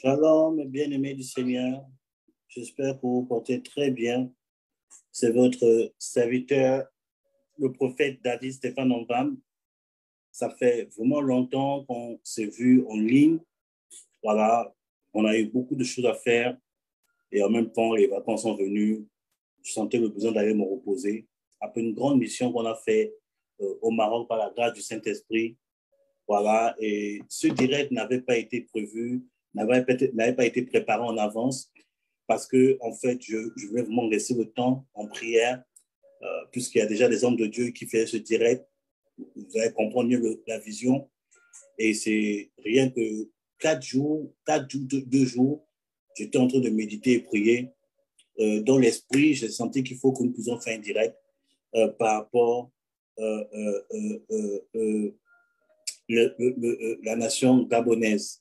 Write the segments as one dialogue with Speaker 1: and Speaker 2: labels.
Speaker 1: Shalom, bien-aimés du Seigneur. J'espère que vous vous portez très bien. C'est votre serviteur, le prophète David Stéphane Ambam. Ça fait vraiment longtemps qu'on s'est vu en ligne. Voilà, on a eu beaucoup de choses à faire et en même temps, les vacances sont venues. Je sentais le besoin d'aller me reposer. Après une grande mission qu'on a fait au Maroc par la grâce du Saint-Esprit. Voilà, et ce direct n'avait pas été prévu, n'avait pas été préparé en avance parce que, en fait, je voulais vraiment laisser le temps en prière, puisqu'il y a déjà des hommes de Dieu qui font ce direct. Vous allez comprendre mieux la vision. Et c'est rien que 2 jours, j'étais en train de méditer et prier. Dans l'esprit, j'ai senti qu'il faut que nous puissions faire un direct par rapport la nation gabonaise.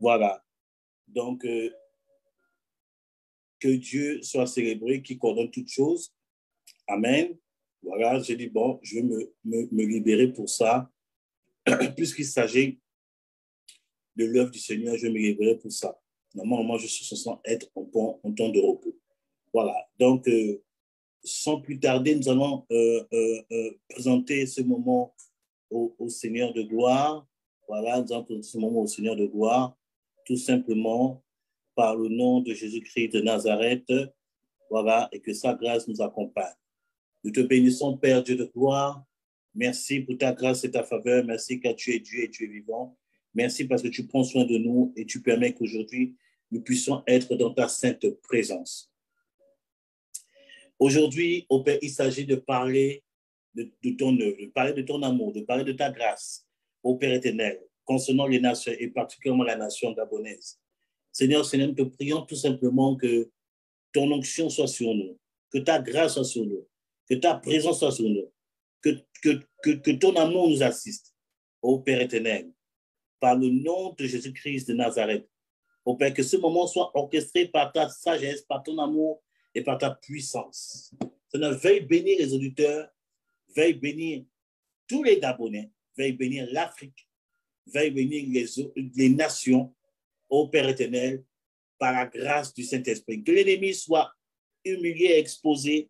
Speaker 1: Voilà. Donc, que Dieu soit célébré, qui coordonne toutes choses. Amen. Voilà, j'ai dit, bon, je vais me libérer pour ça. Puisqu'il s'agit de l'œuvre du Seigneur, je vais me libérer pour ça. Normalement, je suis censé être en temps de repos. Voilà. Donc, sans plus tarder, nous allons présenter ce moment au Seigneur de gloire. Voilà, nous allons présenter ce moment au Seigneur de gloire, tout simplement par le nom de Jésus-Christ de Nazareth. Voilà, et que sa grâce nous accompagne. Nous te bénissons, Père Dieu de gloire. Merci pour ta grâce et ta faveur. Merci car tu es Dieu et tu es vivant. Merci parce que tu prends soin de nous et tu permets qu'aujourd'hui, nous puissions être dans ta sainte présence. Aujourd'hui, au Père, il s'agit de parler de ton œuvre, de parler de ton amour, de parler de ta grâce, au Père éternel, concernant les nations et particulièrement la nation gabonaise. Seigneur, nous te prions tout simplement que ton onction soit sur nous, que ta grâce soit sur nous, que ta présence soit sur nous, que ton amour nous assiste, ô Père éternel, par le nom de Jésus-Christ de Nazareth. Ô Père, que ce moment soit orchestré par ta sagesse, par ton amour et par ta puissance. Seigneur, veuille bénir les auditeurs, veuille bénir tous les Gabonais, veuille bénir l'Afrique, veuille bénir les nations, ô Père éternel, par la grâce du Saint-Esprit. Que l'ennemi soit humilié et exposé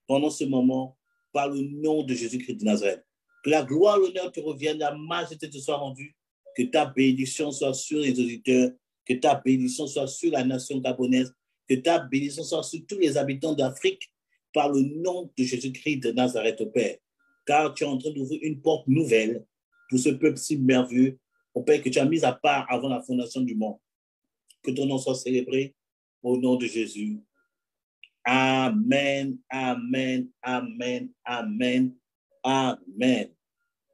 Speaker 1: pendant ce moment par le nom de Jésus-Christ de Nazareth. Que la gloire, l'honneur te revienne, la majesté te soit rendue, que ta bénédiction soit sur les auditeurs, que ta bénédiction soit sur la nation gabonaise, que ta bénédiction soit sur tous les habitants d'Afrique par le nom de Jésus-Christ de Nazareth, au Père. Car tu es en train d'ouvrir une porte nouvelle pour ce peuple si merveilleux, au Père, que tu as mis à part avant la fondation du monde. Que ton nom soit célébré au nom de Jésus. Amen, amen, amen, amen, amen.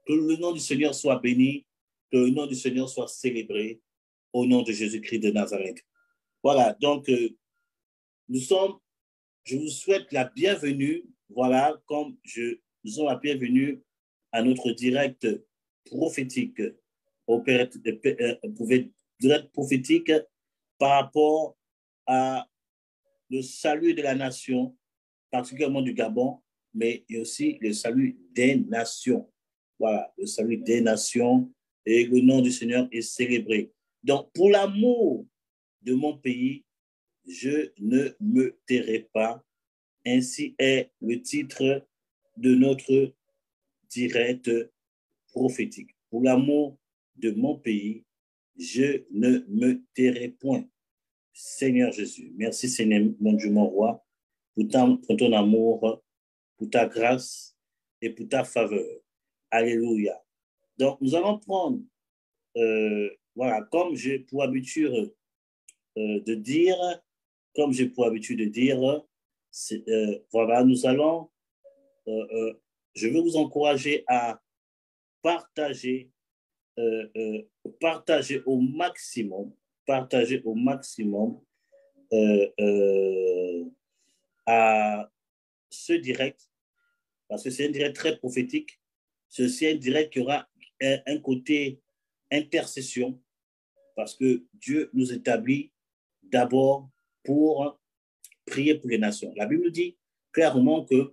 Speaker 1: Que le nom du Seigneur soit béni, que le nom du Seigneur soit célébré au nom de Jésus-Christ de Nazareth. Voilà, donc je vous souhaite la bienvenue, voilà, comme nous sommes la bienvenue à notre direct prophétique, direct prophétique par rapport à le salut de la nation, particulièrement du Gabon, mais aussi le salut des nations. Voilà, le salut des nations et le nom du Seigneur est célébré. Donc, pour l'amour de mon pays, je ne me tairai pas. Ainsi est le titre de notre direct prophétique. Pour l'amour de mon pays, je ne me tairai point. Seigneur Jésus, merci Seigneur, mon Dieu, mon roi, pour ton amour, pour ta grâce et pour ta faveur. Alléluia. Donc, nous allons prendre, voilà, comme j'ai pour habitude de dire, voilà, nous allons, je veux vous encourager à partager, partager au maximum à ce direct, parce que c'est un direct très prophétique. C'est un direct qui aura un côté intercession, parce que Dieu nous établit d'abord pour prier pour les nations. La Bible nous dit clairement que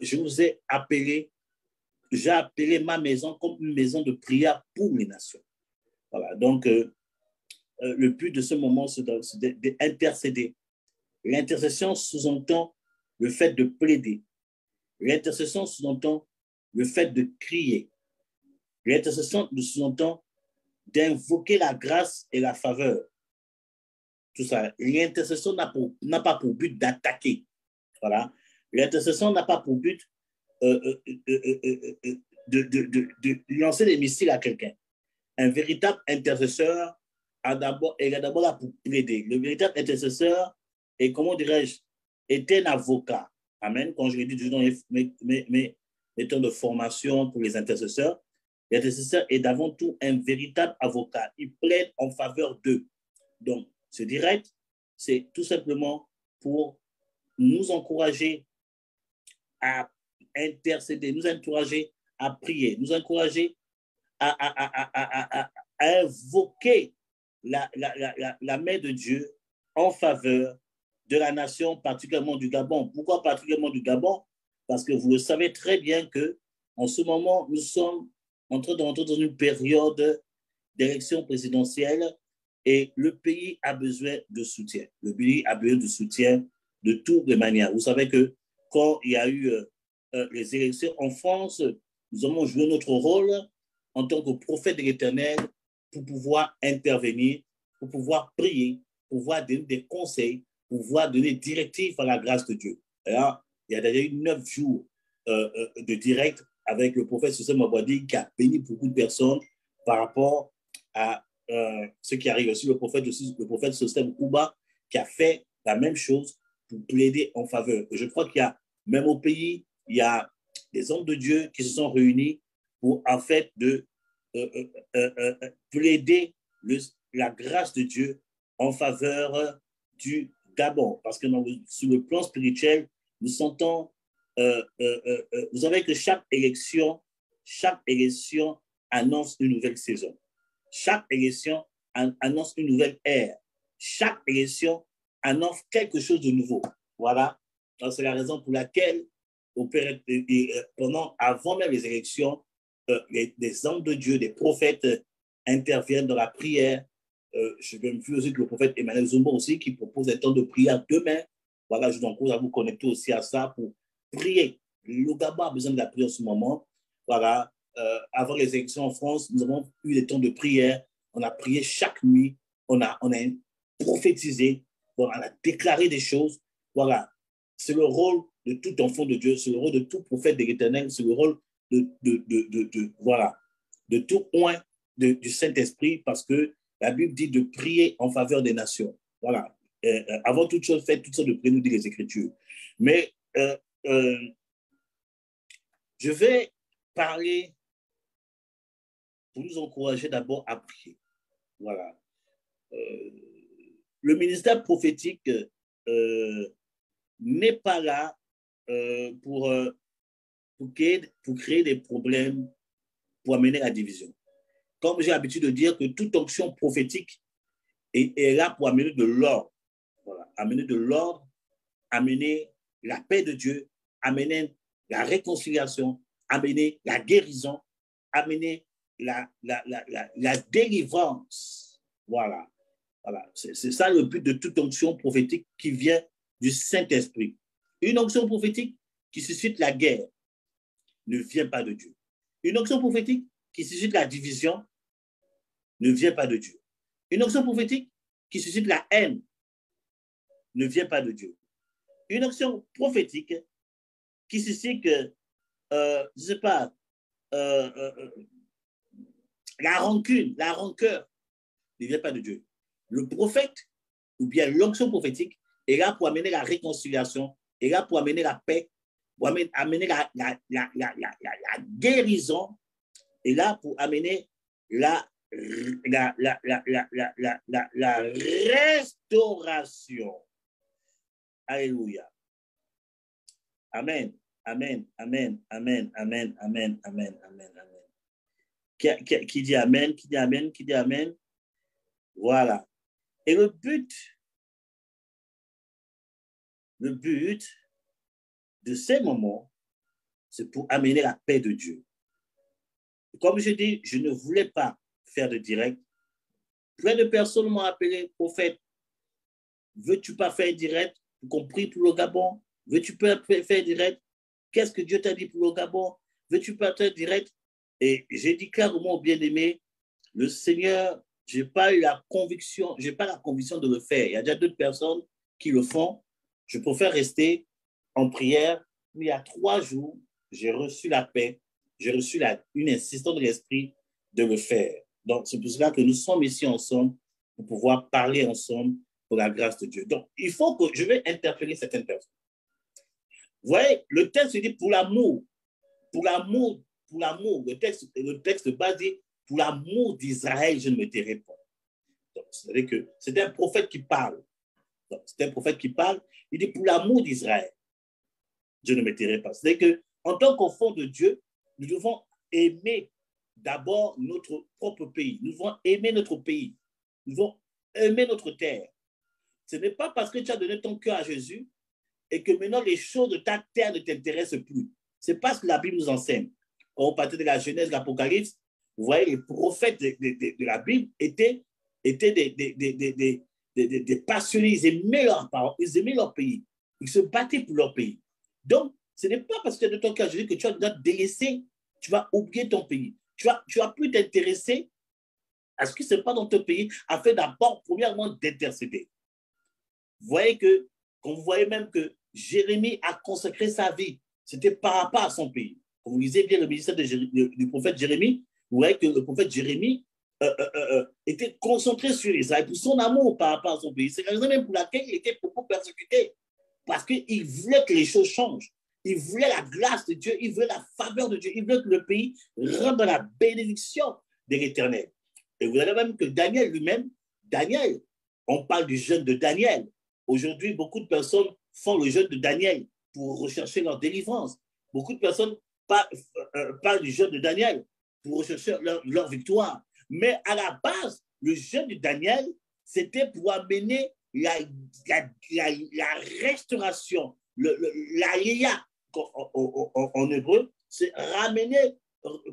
Speaker 1: je vous ai appelé, j'ai appelé ma maison comme une maison de prière pour les nations. Voilà, donc le but de ce moment, c'est d'intercéder. L'intercession sous-entend le fait de plaider. L'intercession sous-entend le fait de crier. L'intercession sous-entend d'invoquer la grâce et la faveur. Tout ça. L'intercession n'a pas pour but d'attaquer. Voilà. L'intercession n'a pas pour but de lancer des missiles à quelqu'un. Un véritable intercesseur a d'abord là pour plaider. Le véritable intercesseur est, comment dirais-je, est un avocat. Amen. Quand je l'ai dit dans mes temps de formation pour les intercesseurs, l'intercesseur est d'avant tout un véritable avocat. Il plaide en faveur d'eux. Donc, ce direct, c'est tout simplement pour nous encourager à intercéder, nous encourager à prier, nous encourager à invoquer la main de Dieu en faveur de la nation, particulièrement du Gabon. Pourquoi particulièrement du Gabon? Parce que vous le savez très bien qu'en ce moment, nous sommes en train d'entrer dans une période d'élection présidentielle et le pays a besoin de soutien. Le pays a besoin de soutien de toutes les manières. Vous savez que quand il y a eu les élections en France, nous avons joué notre rôle en tant que prophète de l'Éternel pour pouvoir intervenir, pour pouvoir prier, pour pouvoir donner des conseils, pour pouvoir donner des directives à la grâce de Dieu. Alors, il y a déjà eu 9 jours de direct avec le prophète Soussé Mabouadi qui a béni beaucoup de personnes par rapport à ce qui arrive aussi. Le prophète Soussé Mabouba qui a fait la même chose pour plaider en faveur. Et je crois qu'il y a, même au pays, il y a des hommes de Dieu qui se sont réunis pour en fait plaider la grâce de Dieu en faveur du Gabon. Parce que sur le plan spirituel, nous sentons, vous savez que chaque élection annonce une nouvelle saison. Chaque élection annonce une nouvelle ère. Chaque élection annonce quelque chose de nouveau. Voilà. C'est la raison pour laquelle, avant même les élections, des hommes de Dieu, des prophètes interviennent dans la prière. Je vais me faire aussi que le prophète Emmanuel Zumba aussi qui propose un temps de prière demain. Voilà, je vous encourage à vous connecter aussi à ça pour prier. Le Gabon a besoin de la prière en ce moment. Voilà, avant les élections en France, nous avons eu des temps de prière. On a prié chaque nuit. On a prophétisé. On a déclaré des choses. Voilà, c'est le rôle de tout enfant de Dieu, c'est le rôle de tout prophète de l'Éternel, c'est le rôle voilà, de tout point du Saint-Esprit, parce que la Bible dit de prier en faveur des nations. Voilà. Avant toute chose, faites toutes sortes de prières, nous dit les Écritures. Mais je vais parler pour nous encourager d'abord à prier. Voilà. Le ministère prophétique n'est pas là pour créer des problèmes, pour amener la division. Comme j'ai l'habitude de dire que toute onction prophétique est là pour amener de l'ordre. Voilà. Amener de l'ordre, amener la paix de Dieu, amener la réconciliation, amener la guérison, amener la délivrance. Voilà. Voilà. C'est ça le but de toute onction prophétique qui vient du Saint-Esprit. Une onction prophétique qui suscite la guerre ne vient pas de Dieu. Une onction prophétique qui suscite la division ne vient pas de Dieu. Une onction prophétique qui suscite la haine ne vient pas de Dieu. Une onction prophétique qui suscite, je ne sais pas, la rancune, la rancœur ne vient pas de Dieu. Le prophète, ou bien l'onction prophétique, est là pour amener la réconciliation, est là pour amener la paix, pour amener la guérison, est là pour amener la restauration. Alléluia. Amen. Amen. Amen. Amen. Amen. Amen. Amen. Amen. Amen. Qui dit Amen? Qui dit Amen? Qui dit Amen? Voilà. Et le but de ces moments, c'est pour amener la paix de Dieu. Comme je dis, je ne voulais pas faire de direct Plein de personnes m'ont appelé prophète. Veux-tu pas faire direct, y compris pour le Gabon? Veux-tu pas faire direct? Qu'est-ce que Dieu t'a dit pour le Gabon? Veux-tu pas faire direct? Et j'ai dit clairement au bien-aimé, le Seigneur, je n'ai pas la conviction de le faire. Il y a déjà d'autres personnes qui le font. Je préfère rester en prière. Il y a 3 jours, j'ai reçu la paix, j'ai reçu une insistance de l'Esprit de le faire. Donc, c'est pour cela que nous sommes ici ensemble pour pouvoir parler ensemble pour la grâce de Dieu. Donc, il faut que je vais interpeller certaines personnes. Vous voyez, le texte dit pour l'amour. Pour l'amour, le texte de base dit pour l'amour d'Israël, je ne me tairai pas. C'est-à-dire que c'est un prophète qui parle. C'est un prophète qui parle. Il dit pour l'amour d'Israël, je ne me tairai pas. C'est-à-dire qu'en tant qu'enfant de Dieu, nous devons aimer d'abord notre propre pays. Nous devons aimer notre pays. Nous devons aimer notre terre. Ce n'est pas parce que tu as donné ton cœur à Jésus et que maintenant les choses de ta terre ne t'intéressent plus. C'est pas ce que la Bible nous enseigne. Quand on partait de la Genèse, de l'Apocalypse, vous voyez, les prophètes de la Bible étaient des passionnés. Ils aimaient leurs parents, ils aimaient leur pays. Ils se battaient pour leur pays. Donc, ce n'est pas parce que de ton cœur à Jésus que tu vas te délaisser, tu vas oublier ton pays. Tu vas plus t'intéresser à ce qui se passe dans ton pays afin d'abord, premièrement, d'intercéder. Vous voyez vous voyez même que Jérémie a consacré sa vie. C'était par rapport à son pays. Quand vous lisez bien le ministère du prophète Jérémie, vous voyez que le prophète Jérémie était concentré sur Israël pour son amour par rapport à son pays. C'est la raison même pour laquelle il était beaucoup persécuté. Parce qu'il voulait que les choses changent. Il voulait la grâce de Dieu, il voulait la faveur de Dieu, il voulait que le pays rentre dans la bénédiction de l'Éternel. Et vous avez même que Daniel lui-même, on parle du jeûne de Daniel. Aujourd'hui, beaucoup de personnes font le jeûne de Daniel pour rechercher leur délivrance. Beaucoup de personnes parlent du jeûne de Daniel pour rechercher leur victoire. Mais à la base, le jeûne de Daniel, c'était pour amener la restauration, la léa en hébreu, c'est ramener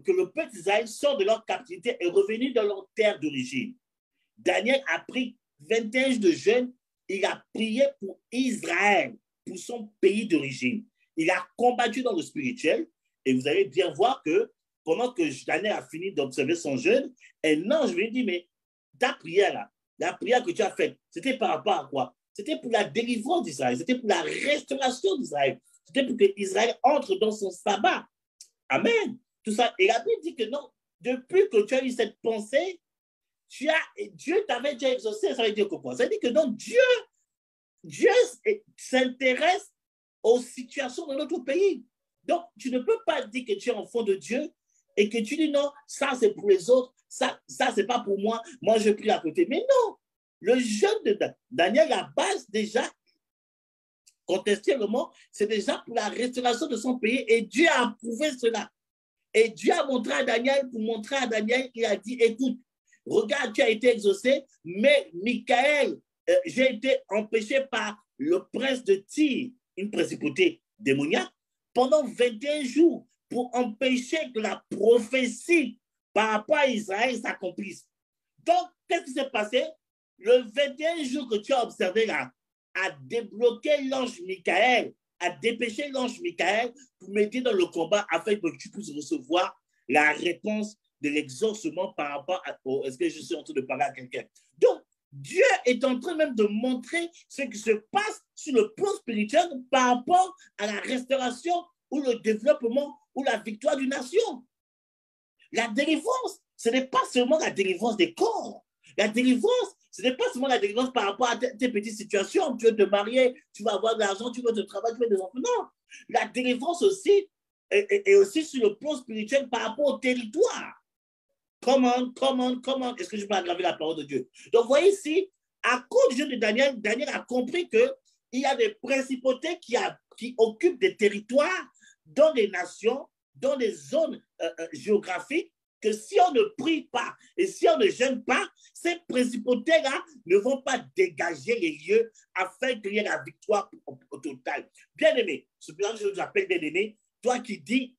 Speaker 1: que le peuple d'Israël sort de leur captivité et revenu dans leur terre d'origine. Daniel a pris 21 jours de jeûne, il a prié pour Israël, pour son pays d'origine. Il a combattu dans le spirituel et vous allez bien voir que pendant que Daniel a fini d'observer son jeûne, un ange lui dit, mais ta prière là, la prière que tu as faite, c'était par rapport à quoi? C'était pour la délivrance d'Israël, c'était pour la restauration d'Israël, c'était pour que Israël entre dans son sabbat. Amen. Tout ça. Et la Bible dit que non, depuis que tu as eu cette pensée, Dieu t'avait déjà exaucé. Ça veut dire quoi? Ça veut dire que non, Dieu s'intéresse aux situations de notre pays. Donc, tu ne peux pas dire que tu es enfant de Dieu et que tu dis non, ça c'est pour les autres, ça c'est pas pour moi, moi je prie à côté. Mais non, le jeûne de Daniel, la base déjà, contextuellement, c'est déjà pour la restauration de son pays et Dieu a approuvé cela. Et Dieu a montré à Daniel, pour montrer à Daniel, il a dit, écoute, regarde, tu as été exaucé, mais Michael, j'ai été empêché par le prince de Tyr, une principauté démoniaque, pendant 21 jours pour empêcher que la prophétie par rapport à Israël s'accomplisse. Donc, qu'est-ce qui s'est passé? Le 21 jours que tu as observé là, a débloqué l'ange Michael, a dépêché l'ange Michael pour m'aider dans le combat afin que tu puisses recevoir la réponse de l'exaucement par rapport à est-ce que je suis en train de parler à quelqu'un? Donc, Dieu est en train même de montrer ce qui se passe sur le plan spirituel par rapport à la restauration ou le développement ou la victoire d'une nation. La délivrance, ce n'est pas seulement la délivrance des corps. La délivrance, ce n'est pas seulement la délivrance par rapport à tes petites situations. Tu veux te marier, tu vas avoir de l'argent, tu veux te travailler, tu veux des enfants. Non. La délivrance aussi est aussi sur le plan spirituel par rapport au territoire. Comment est-ce que je peux aggraver la parole de Dieu? Donc, vous voyez ici, à cause du jeu de Daniel, Daniel a compris qu'il y a des principautés qui occupent des territoires dans les nations, dans les zones géographiques, que si on ne prie pas et si on ne jeûne pas, ces principautés-là ne vont pas dégager les lieux afin qu'il y ait la victoire au total. Bien-aimé, c'est pour ça que je vous appelle bien-aimé, toi qui dis,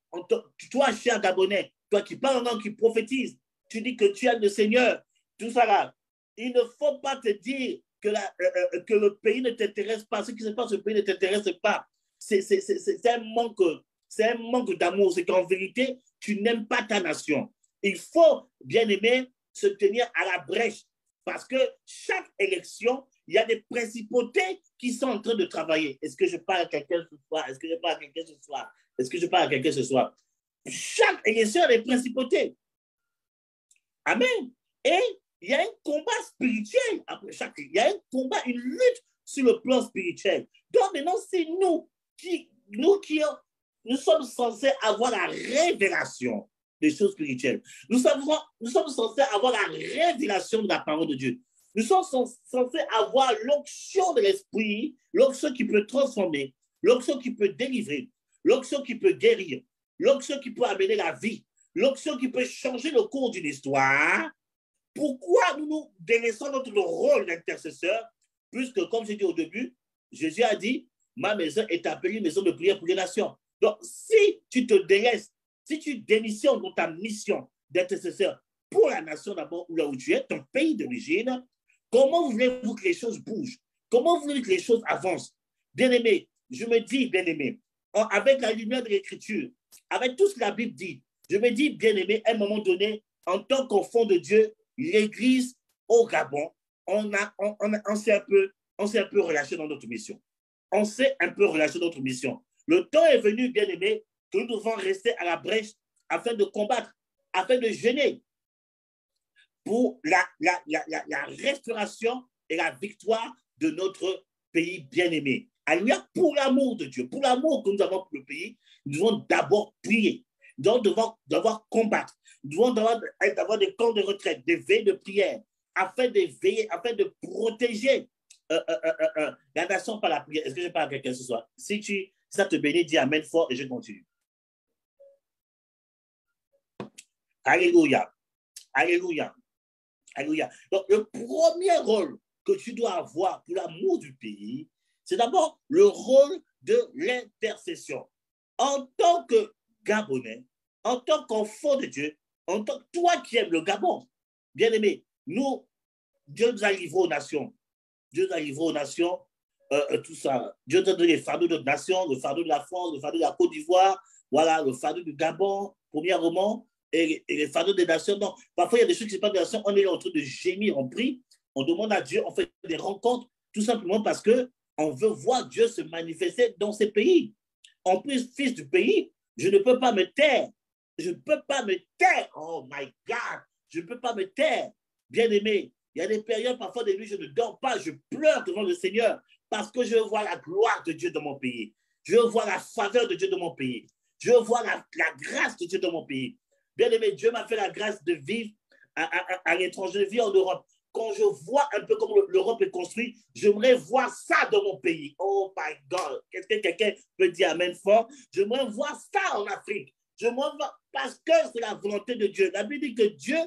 Speaker 1: toi cher Gabonais, toi qui parles en langue, qui prophétise, tu dis que tu aimes le Seigneur, tout ça là, il ne faut pas te dire que le pays ne t'intéresse pas. Ce qui se passe au pays ne t'intéresse pas. C'est un manque d'amour. C'est qu'en vérité, tu n'aimes pas ta nation. Il faut, bien aimé, se tenir à la brèche. Parce que chaque élection, il y a des principautés qui sont en train de travailler. Est-ce que je parle à quelqu'un ce soir? Est-ce que je parle à quelqu'un ce soir? Est-ce que je parle à quelqu'un ce soir? Chaque élection a des principautés. Amen. Et il y a un combat spirituel après chaque. Il y a un combat, une lutte sur le plan spirituel. Donc maintenant, c'est nous sommes censés avoir la révélation des choses spirituelles. Nous sommes censés avoir la révélation de la parole de Dieu. Nous sommes censés avoir l'onction de l'esprit, l'onction qui peut transformer, l'onction qui peut délivrer, l'onction qui peut guérir, l'onction qui peut amener la vie, l'onction qui peut changer le cours d'une histoire. Pourquoi nous délaissons notre rôle d'intercesseur? Puisque, comme j'ai dit au début, Jésus a dit, ma maison est appelée maison de prière pour les nations. Donc, si tu te délaisses, si tu démissionnes de ta mission d'intercesseur pour la nation d'abord, là où tu es, ton pays d'origine, comment voulez-vous que les choses bougent? Comment voulez-vous que les choses avancent? Bien-aimé, je me dis, bien-aimé, avec la lumière de l'Écriture, avec tout ce que la Bible dit, je me dis, bien-aimé, à un moment donné, en tant qu'enfant de Dieu, l'Église au Gabon, on s'est un peu relâché dans notre mission. On s'est un peu relâché dans notre mission. Le temps est venu, bien-aimé, que nous devons rester à la brèche afin de combattre, afin de jeûner pour la restauration et la victoire de notre pays bien-aimé. Alléluia, pour l'amour de Dieu, pour l'amour que nous avons pour le pays, nous devons d'abord prier. Nous devons devoir combattre. Nous devons avoir des camps de retraite, des veilles de prière, afin de veiller, afin de protéger la nation par la prière. Est-ce que je parle à quelqu'un ce soir? Si ça te bénit, dis Amen fort et je continue. Alléluia. Alléluia. Alléluia. Donc, le premier rôle que tu dois avoir pour l'amour du pays, c'est d'abord le rôle de l'intercession. En tant que Gabonais, en tant qu'enfant de Dieu, en tant que toi qui aimes le Gabon, bien-aimé, Dieu nous a livrés aux nations. Dieu nous a livrés aux nations, tout ça. Dieu nous a donné les fardeaux de notre nation, le fardeau de la France, le fardeau de la Côte d'Ivoire, voilà, le fardeau du Gabon, premièrement, et les fardeaux des nations. Donc, parfois, il y a des choses qui se passent dans les nations, on est en train de gémir, on prie, on demande à Dieu, on fait des rencontres, tout simplement parce qu'on veut voir Dieu se manifester dans ces pays. En plus, fils du pays, je ne peux pas me taire. Je ne peux pas me taire. Oh my God, je ne peux pas me taire. Bien-aimé, il y a des périodes, parfois des nuits, je ne dors pas, je pleure devant le Seigneur parce que je veux voir la gloire de Dieu dans mon pays. Je veux voir la faveur de Dieu dans mon pays. Je veux voir la grâce de Dieu dans mon pays. Bien-aimé, Dieu m'a fait la grâce de vivre à l'étranger, de vivre en Europe. Quand je vois un peu comment l'Europe est construite, j'aimerais voir ça dans mon pays. Oh my God! Est-ce que quelqu'un peut dire Amen fort? J'aimerais voir ça en Afrique. J'aimerais voir, parce que c'est la volonté de Dieu. La Bible dit que Dieu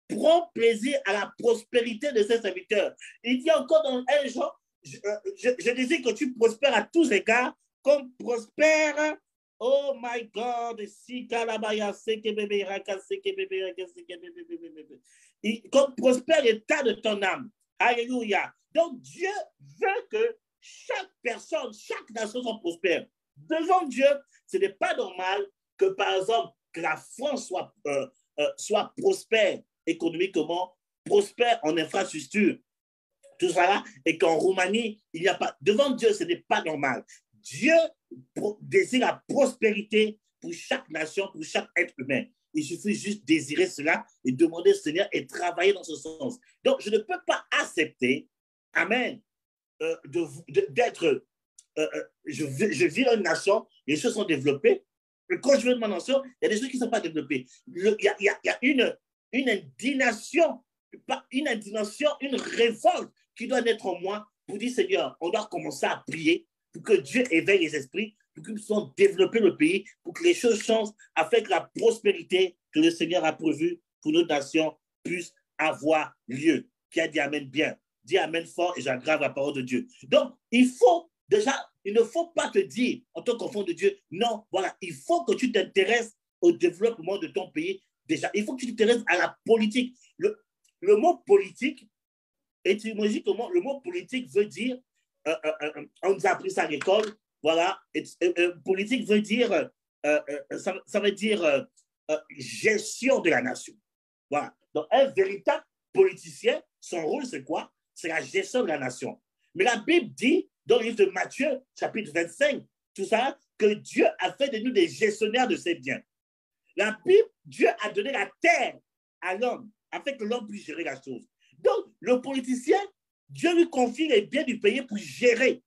Speaker 1: prend plaisir à la prospérité de ses serviteurs. Il dit encore dans un genre, je désire que tu prospères à tous égards, comme prospère. Oh my God, comme prospère l'état de ton âme. Alléluia. Donc Dieu veut que chaque personne, chaque nation soit prospère. Devant Dieu, ce n'est pas normal que, par exemple, que la France soit prospère économiquement, prospère en infrastructure, tout ça là, et qu'en Roumanie, il n'y a pas. Devant Dieu, ce n'est pas normal. Dieu désire la prospérité pour chaque nation, pour chaque être humain. Il suffit juste désirer cela et demander au Seigneur et travailler dans ce sens. Donc, je ne peux pas accepter, Amen, d'être. Je vis dans une nation, les choses sont développées. Et quand je vis dans ma nation, il y a des choses qui ne sont pas développées. Il y a une indignation, une révolte qui doit naître en moi pour dire, Seigneur, on doit commencer à prier pour que Dieu éveille les esprits, pour que nous puissions développer le pays, pour que les choses changent, afin que la prospérité que le Seigneur a prévue pour notre nation puisse avoir lieu. Qui a dit Amen bien? Dis Amen fort et j'aggrave la parole de Dieu. Donc, il ne faut pas te dire, en tant qu'enfant de Dieu, non, voilà, il faut que tu t'intéresses au développement de ton pays. Déjà, il faut que tu t'intéresses à la politique. Le mot politique, étymologiquement, le mot politique veut dire, on nous a appris ça à l'école, voilà, politique veut dire, ça veut dire gestion de la nation. Voilà. Donc, un véritable politicien, son rôle, c'est quoi? C'est la gestion de la nation. Mais la Bible dit, dans le livre de Matthieu, chapitre 25, tout ça, que Dieu a fait de nous des gestionnaires de ses biens. La Bible, Dieu a donné la terre à l'homme, afin que l'homme puisse gérer la chose. Donc, le politicien, Dieu lui confie les biens du pays pour gérer.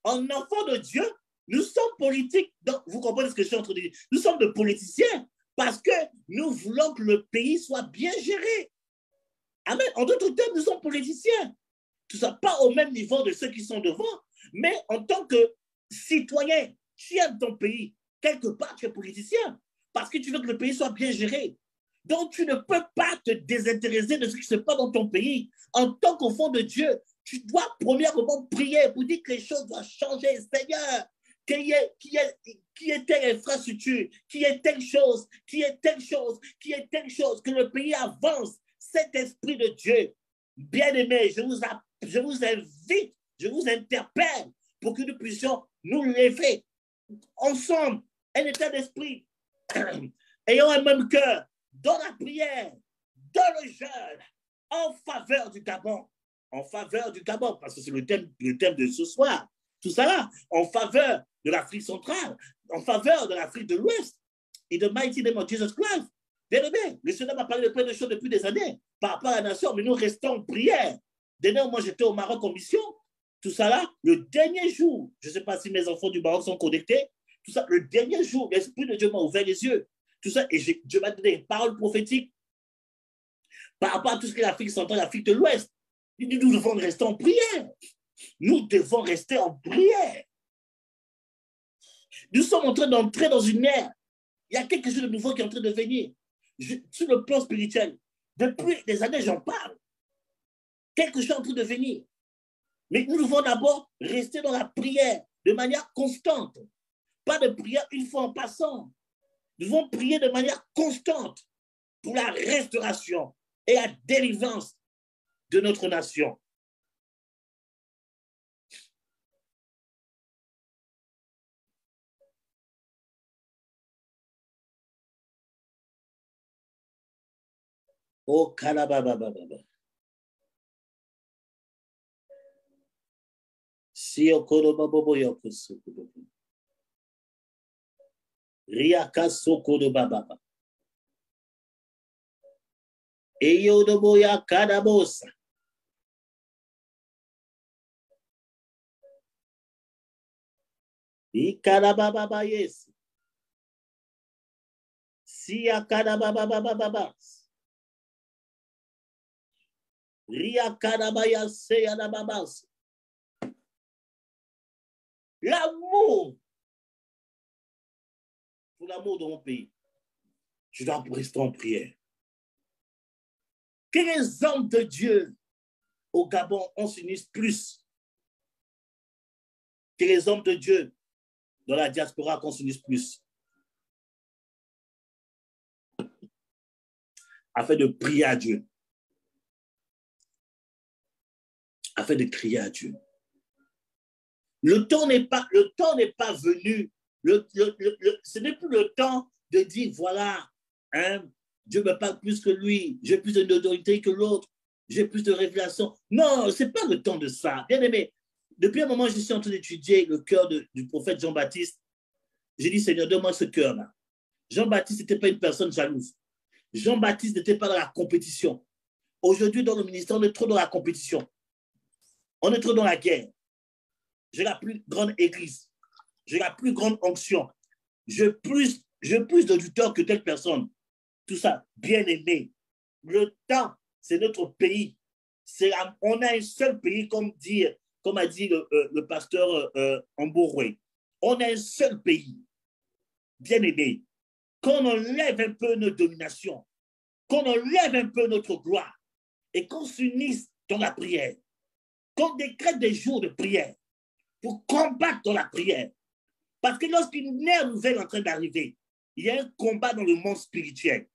Speaker 1: En enfant de Dieu, nous sommes politiques. Donc, vous comprenez ce que je suis en train de dire? Nous sommes des politiciens parce que nous voulons que le pays soit bien géré. Amen. En d'autres termes, nous sommes politiciens. Tout ça, pas au même niveau de ceux qui sont devant, mais en tant que citoyen, tu aimes ton pays. Quelque part, tu es politicien parce que tu veux que le pays soit bien géré. Donc, tu ne peux pas te désintéresser de ce qui se passe dans ton pays. En tant qu'enfant de Dieu, tu dois premièrement prier pour dire que les choses doivent changer. Seigneur, qu'il y ait telle infrastructure, qu'il y ait telle chose, qu'il y ait telle chose, qu'il y ait telle chose, que le pays avance. Cet esprit de Dieu, bien-aimé, je vous invite, je vous interpelle pour que nous puissions nous lever ensemble, un état d'esprit, ayant un même cœur, dans la prière, dans le jeûne, en faveur du Gabon. En faveur du Gabon, parce que c'est le thème de ce soir. Tout ça là, en faveur de l'Afrique centrale, en faveur de l'Afrique de l'Ouest. In the mighty name of Jesus Christ. Bien aimé, le Seigneur m'a parlé de plein de choses depuis des années par rapport à la nation, mais nous restons en prière. Dernièrement, moi, j'étais au Maroc en mission. Tout ça là, le dernier jour, je ne sais pas si mes enfants du Maroc sont connectés, tout ça, le dernier jour, l'Esprit de Dieu m'a ouvert les yeux. Tout ça, et Dieu m'a donné une parole prophétique par rapport à tout ce que l'Afrique centrale, l'Afrique de l'Ouest. Nous devons rester en prière. Nous devons rester en prière. Nous sommes en train d'entrer dans une ère. Il y a quelque chose de nouveau qui est en train de venir. Sur le plan spirituel, depuis des années, j'en parle. Quelque chose est en train de venir. Mais nous devons d'abord rester dans la prière de manière constante. Pas de prière une fois en passant. Nous devons prier de manière constante pour la restauration et la délivrance de notre nation. Oh, kalababababa. Si okorobabobo yokosukubobo. Riaka sokorobababa. Eyodoboya kadabosa. Ikalabababa yes. Si akadababababa. Riakadabaya seyadababas. L'amour pour l'amour de mon pays. Je dois rester en prière. Que les hommes de Dieu au Gabon, on s'unisse plus. Que les hommes de Dieu dans la diaspora, qu'on s'unisse plus. Afin de prier à Dieu. Afin de crier à Dieu. Le temps n'est pas venu. Ce n'est plus le temps de dire, voilà, hein, Dieu me parle plus que lui, j'ai plus d'autorité que l'autre, j'ai plus de révélation. Non, ce n'est pas le temps de ça. Bien aimé, depuis un moment, je suis en train d'étudier le cœur du prophète Jean-Baptiste. J'ai dit, Seigneur, donne-moi ce cœur-là. Jean-Baptiste n'était pas une personne jalouse. Jean-Baptiste n'était pas dans la compétition. Aujourd'hui, dans le ministère, on est trop dans la compétition. On est trop dans la guerre. J'ai la plus grande église. J'ai la plus grande onction. J'ai plus d'auditeurs que telle personne. Tout ça, bien aimé. Le temps, c'est notre pays. On a un seul pays, comme a dit le pasteur Amboroué. On a un seul pays. Bien aimé. Qu'on enlève un peu notre domination, qu'on enlève un peu notre gloire et qu'on s'unisse dans la prière, qu'on décrète des jours de prière pour combattre dans la prière. Parce que lorsqu'une ère nouvelle est en train d'arriver, il y a un combat dans le monde spirituel.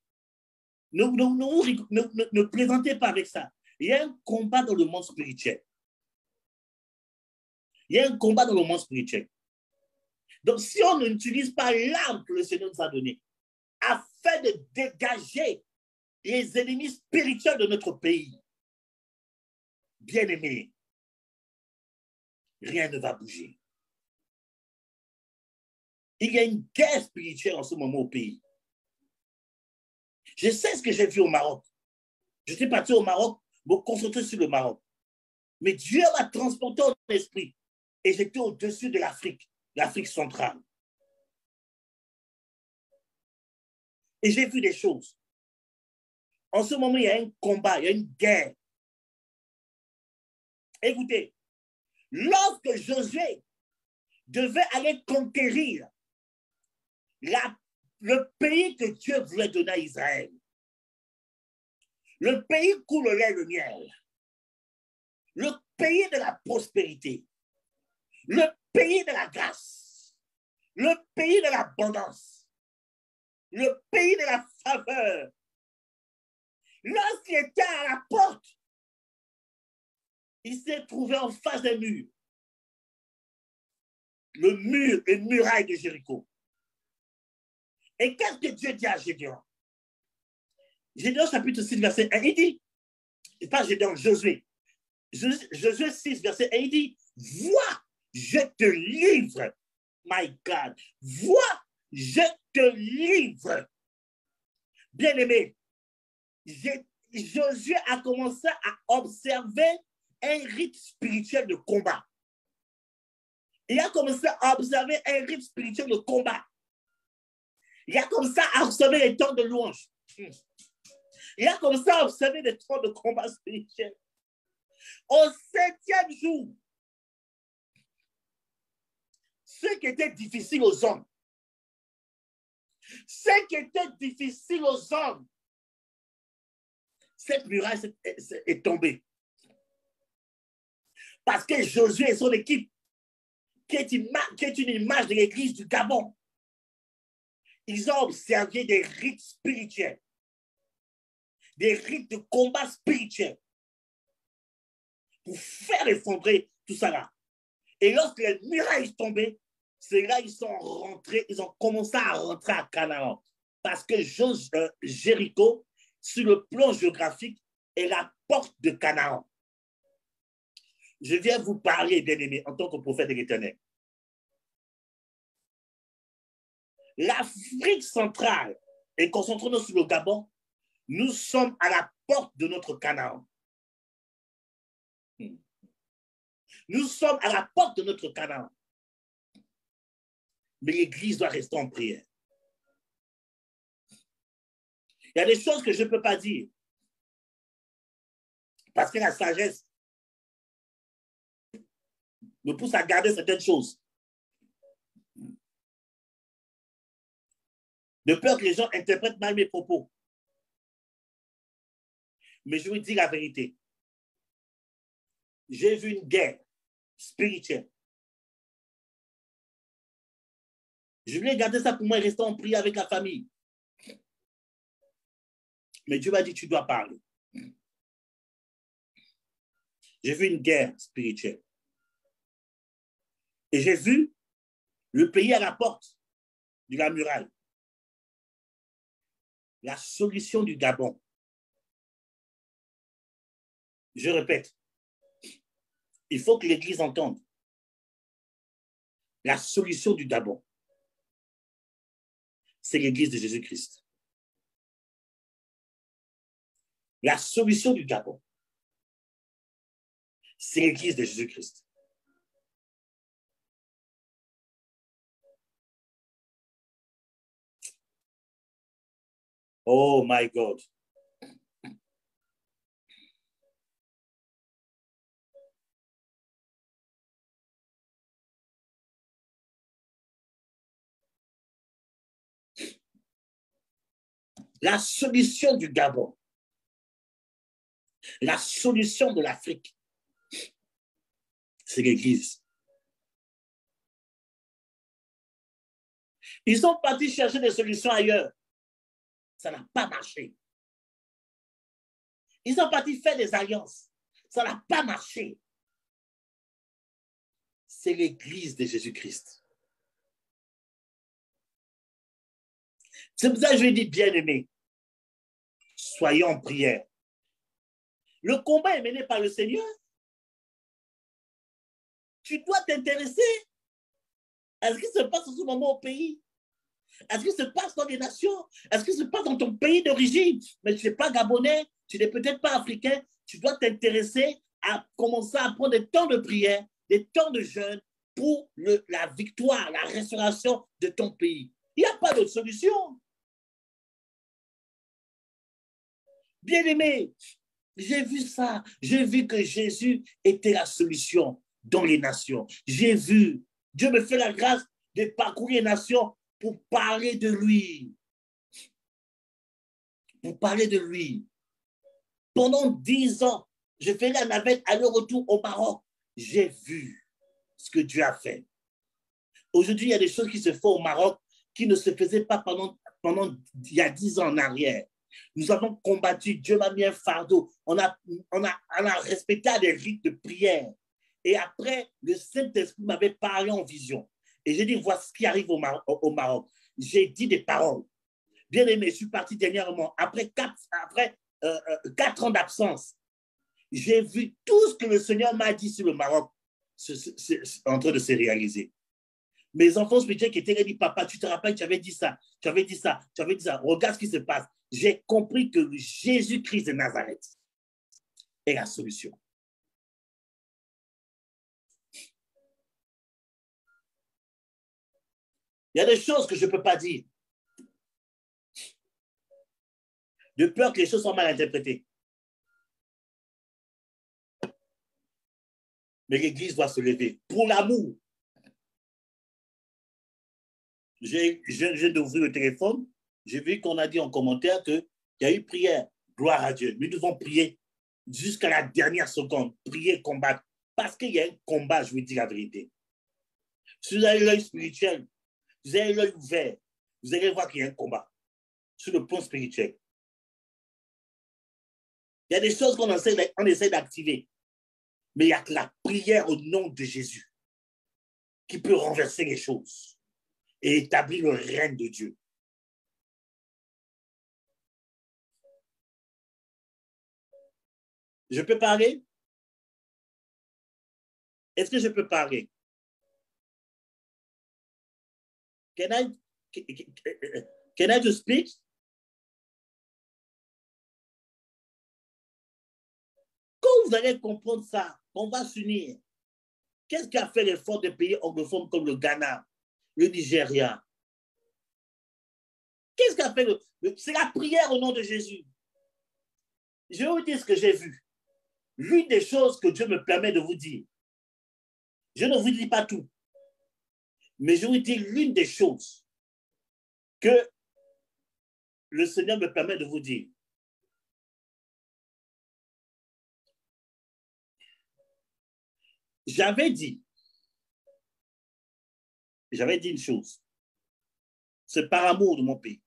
Speaker 1: Ne plaisantez pas avec ça. Il y a un combat dans le monde spirituel. Il y a un combat dans le monde spirituel. Donc, si on n'utilise pas l'arme que le Seigneur nous a donnée afin de dégager les ennemis spirituels de notre pays, bien-aimés, rien ne va bouger. Il y a une guerre spirituelle en ce moment au pays. Je sais ce que j'ai vu au Maroc. Je suis parti au Maroc, me concentrer sur le Maroc. Mais Dieu m'a transporté en esprit et j'étais au-dessus de l'Afrique, l'Afrique centrale. Et j'ai vu des choses. En ce moment, il y a un combat, il y a une guerre. Écoutez, lorsque Josué devait aller conquérir le pays que Dieu voulait donner à Israël, le pays coule le lait et le miel, le pays de la prospérité, le pays de la grâce, le pays de l'abondance, le pays de la faveur. Lorsqu'il était à la porte, il s'est trouvé en face d'un mur. Le mur, les murailles de Jéricho. Et qu'est-ce que Dieu dit à Gédéon? Gédéon chapitre 6, verset 1, il dit, et pas Gédéon, Josué. Josué 6, verset 1, il dit, vois, je te livre, my God, vois, je te livre. Bien-aimé, Josué a commencé à observer un rite spirituel de combat. Il a commencé à observer un rite spirituel de combat. Il a commencé à observer les temps de louange. Il a commencé à observer les temps de combat spirituel. Au 7e jour, ce qui était difficile aux hommes, cette muraille est tombée. Parce que Josué et son équipe, qui est une image de l'église du Gabon, ils ont observé des rites spirituels, des rites de combat spirituel pour faire effondrer tout ça là. Et lorsque les murailles sont tombées, c'est là qu'ils sont rentrés, ils ont commencé à rentrer à Canaan. Parce que Jéricho, sur le plan géographique, est la porte de Canaan. Je viens vous parler, bien-aimés, en tant que prophète de l'Éternel. L'Afrique centrale, et concentrons-nous sur le Gabon, nous sommes à la porte de notre Canaan. Nous sommes à la porte de notre Canaan. Mais l'Église doit rester en prière. Il y a des choses que je ne peux pas dire. Parce que la sagesse me pousse à garder certaines choses. De peur que les gens interprètent mal mes propos. Mais je vous dis la vérité. J'ai vu une guerre spirituelle. Je voulais garder ça pour moi et rester en prière avec la famille. Mais Dieu m'a dit, tu dois parler. J'ai vu une guerre spirituelle. Et j'ai vu le pays à la porte de la muraille. La solution du Gabon. Je répète, il faut que l'Église entende. La solution du Gabon, c'est l'Église de Jésus-Christ. La solution du Gabon, c'est l'Église de Jésus-Christ. Oh my God. La solution du Gabon, la solution de l'Afrique, c'est l'Église. Ils sont partis chercher des solutions ailleurs. Ça n'a pas marché. Ils sont partis faire des alliances. Ça n'a pas marché. C'est l'église de Jésus-Christ. C'est pour ça que je dis, bien-aimés, soyons en prière. Le combat est mené par le Seigneur. Tu dois t'intéresser à ce qui se passe en ce moment au pays. À ce qui se passe dans les nations. À ce qui se passe dans ton pays d'origine. Mais tu n'es pas gabonais, tu n'es peut-être pas africain. Tu dois t'intéresser à commencer à prendre des temps de prière, des temps de jeûne pour la victoire, la restauration de ton pays. Il n'y a pas d'autre solution. Bien-aimé, j'ai vu ça. J'ai vu que Jésus était la solution dans les nations. J'ai vu. Dieu me fait la grâce de parcourir les nations pour parler de lui. Pour parler de lui. Pendant 10 ans, je faisais la navette aller-retour au Maroc. J'ai vu ce que Dieu a fait. Aujourd'hui, il y a des choses qui se font au Maroc qui ne se faisaient pas pendant il y a 10 ans en arrière. Nous avons combattu, Dieu m'a mis un fardeau. On a respecté des rites de prière. Et après, le Saint-Esprit m'avait parlé en vision. Et j'ai dit, voici ce qui arrive au Maroc. J'ai dit des paroles. Bien aimé, je suis parti dernièrement, après 4 ans d'absence. J'ai vu tout ce que le Seigneur m'a dit sur le Maroc en train de se réaliser. Mes enfants spirituels qui étaient là, disent, papa, tu te rappelles, tu avais dit ça, tu avais dit ça, tu avais dit ça. Regarde ce qui se passe. J'ai compris que Jésus-Christ de Nazareth est la solution. Il y a des choses que je ne peux pas dire. De peur que les choses soient mal interprétées. Mais l'Église doit se lever pour l'amour. Je viens d'ouvrir le téléphone. J'ai vu qu'on a dit en commentaire qu'il y a eu prière. Gloire à Dieu. Nous devons prier jusqu'à la dernière seconde. Prier, combattre. Parce qu'il y a un combat, je vous dis la vérité. Si vous avez l'œil spirituel, vous avez l'œil ouvert, vous allez voir qu'il y a un combat sur le plan spirituel. Il y a des choses qu'on essaie d'activer. Mais il y a que la prière au nom de Jésus qui peut renverser les choses et établir le règne de Dieu. Je peux parler? Est-ce que je peux parler? Can I just speak? Quand vous allez comprendre ça, on va s'unir. Qu'est-ce qui a fait l'effort des pays anglophones comme le Ghana, le Nigeria? Qu'est-ce qui a fait c'est la prière au nom de Jésus. Je vais vous dire ce que j'ai vu. L'une des choses que Dieu me permet de vous dire, je ne vous dis pas tout, mais je vous dis l'une des choses que le Seigneur me permet de vous dire. J'avais dit une chose. C'est par amour de mon pays.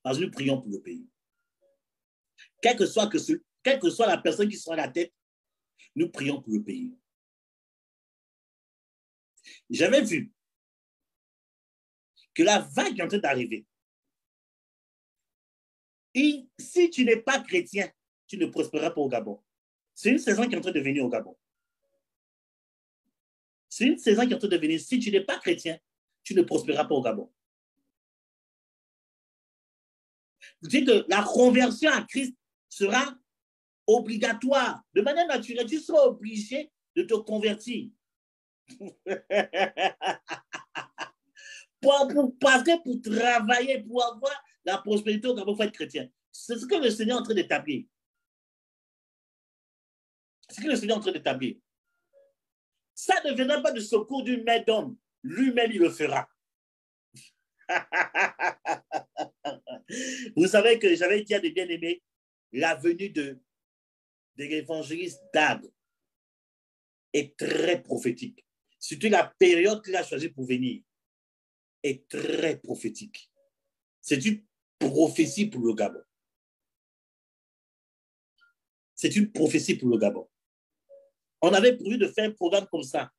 Speaker 1: Parce que nous prions pour le pays. Quelle que soit la personne qui sera à la tête, nous prions pour le pays. J'avais vu que la vague est en train d'arriver. Et si tu n'es pas chrétien, tu ne prospéreras pas au Gabon. C'est une saison qui est en train de venir au Gabon. C'est une saison qui est en train de venir. Si tu n'es pas chrétien, tu ne prospéreras pas au Gabon. Vous dites que la conversion à Christ sera obligatoire. De manière naturelle, tu seras obligé de te convertir. Parce que pour travailler, pour avoir la prospérité au Gabon, il faut être chrétien. C'est ce que le Seigneur est en train d'établir. C'est ce que le Seigneur est en train d'établir. Ça ne viendra pas du secours d'une main d'homme. Lui-même, il le fera. Vous savez que j'avais dit à des bien-aimés, la venue de l'évangéliste Dag est très prophétique. Surtout la période qu'il a choisie pour venir est très prophétique. C'est une prophétie pour le Gabon. C'est une prophétie pour le Gabon. On avait prévu de faire un programme comme ça.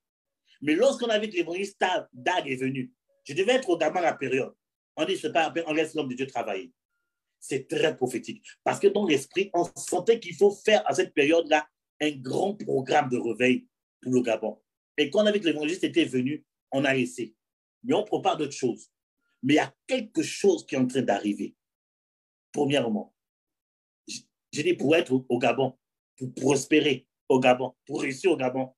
Speaker 1: Mais lorsqu'on avait l'évangéliste Dag est venu, je devais être au Gabon à la période. On dit, c'est pas la peine, on laisse l'homme de Dieu travailler. C'est très prophétique. Parce que dans l'esprit, on sentait qu'il faut faire à cette période-là un grand programme de réveil pour le Gabon. Et quand avec l'évangéliste était venu, on a laissé. Mais on prépare d'autres choses. Mais il y a quelque chose qui est en train d'arriver. Premièrement, j'ai dit pour être au Gabon, pour prospérer au Gabon, pour réussir au Gabon,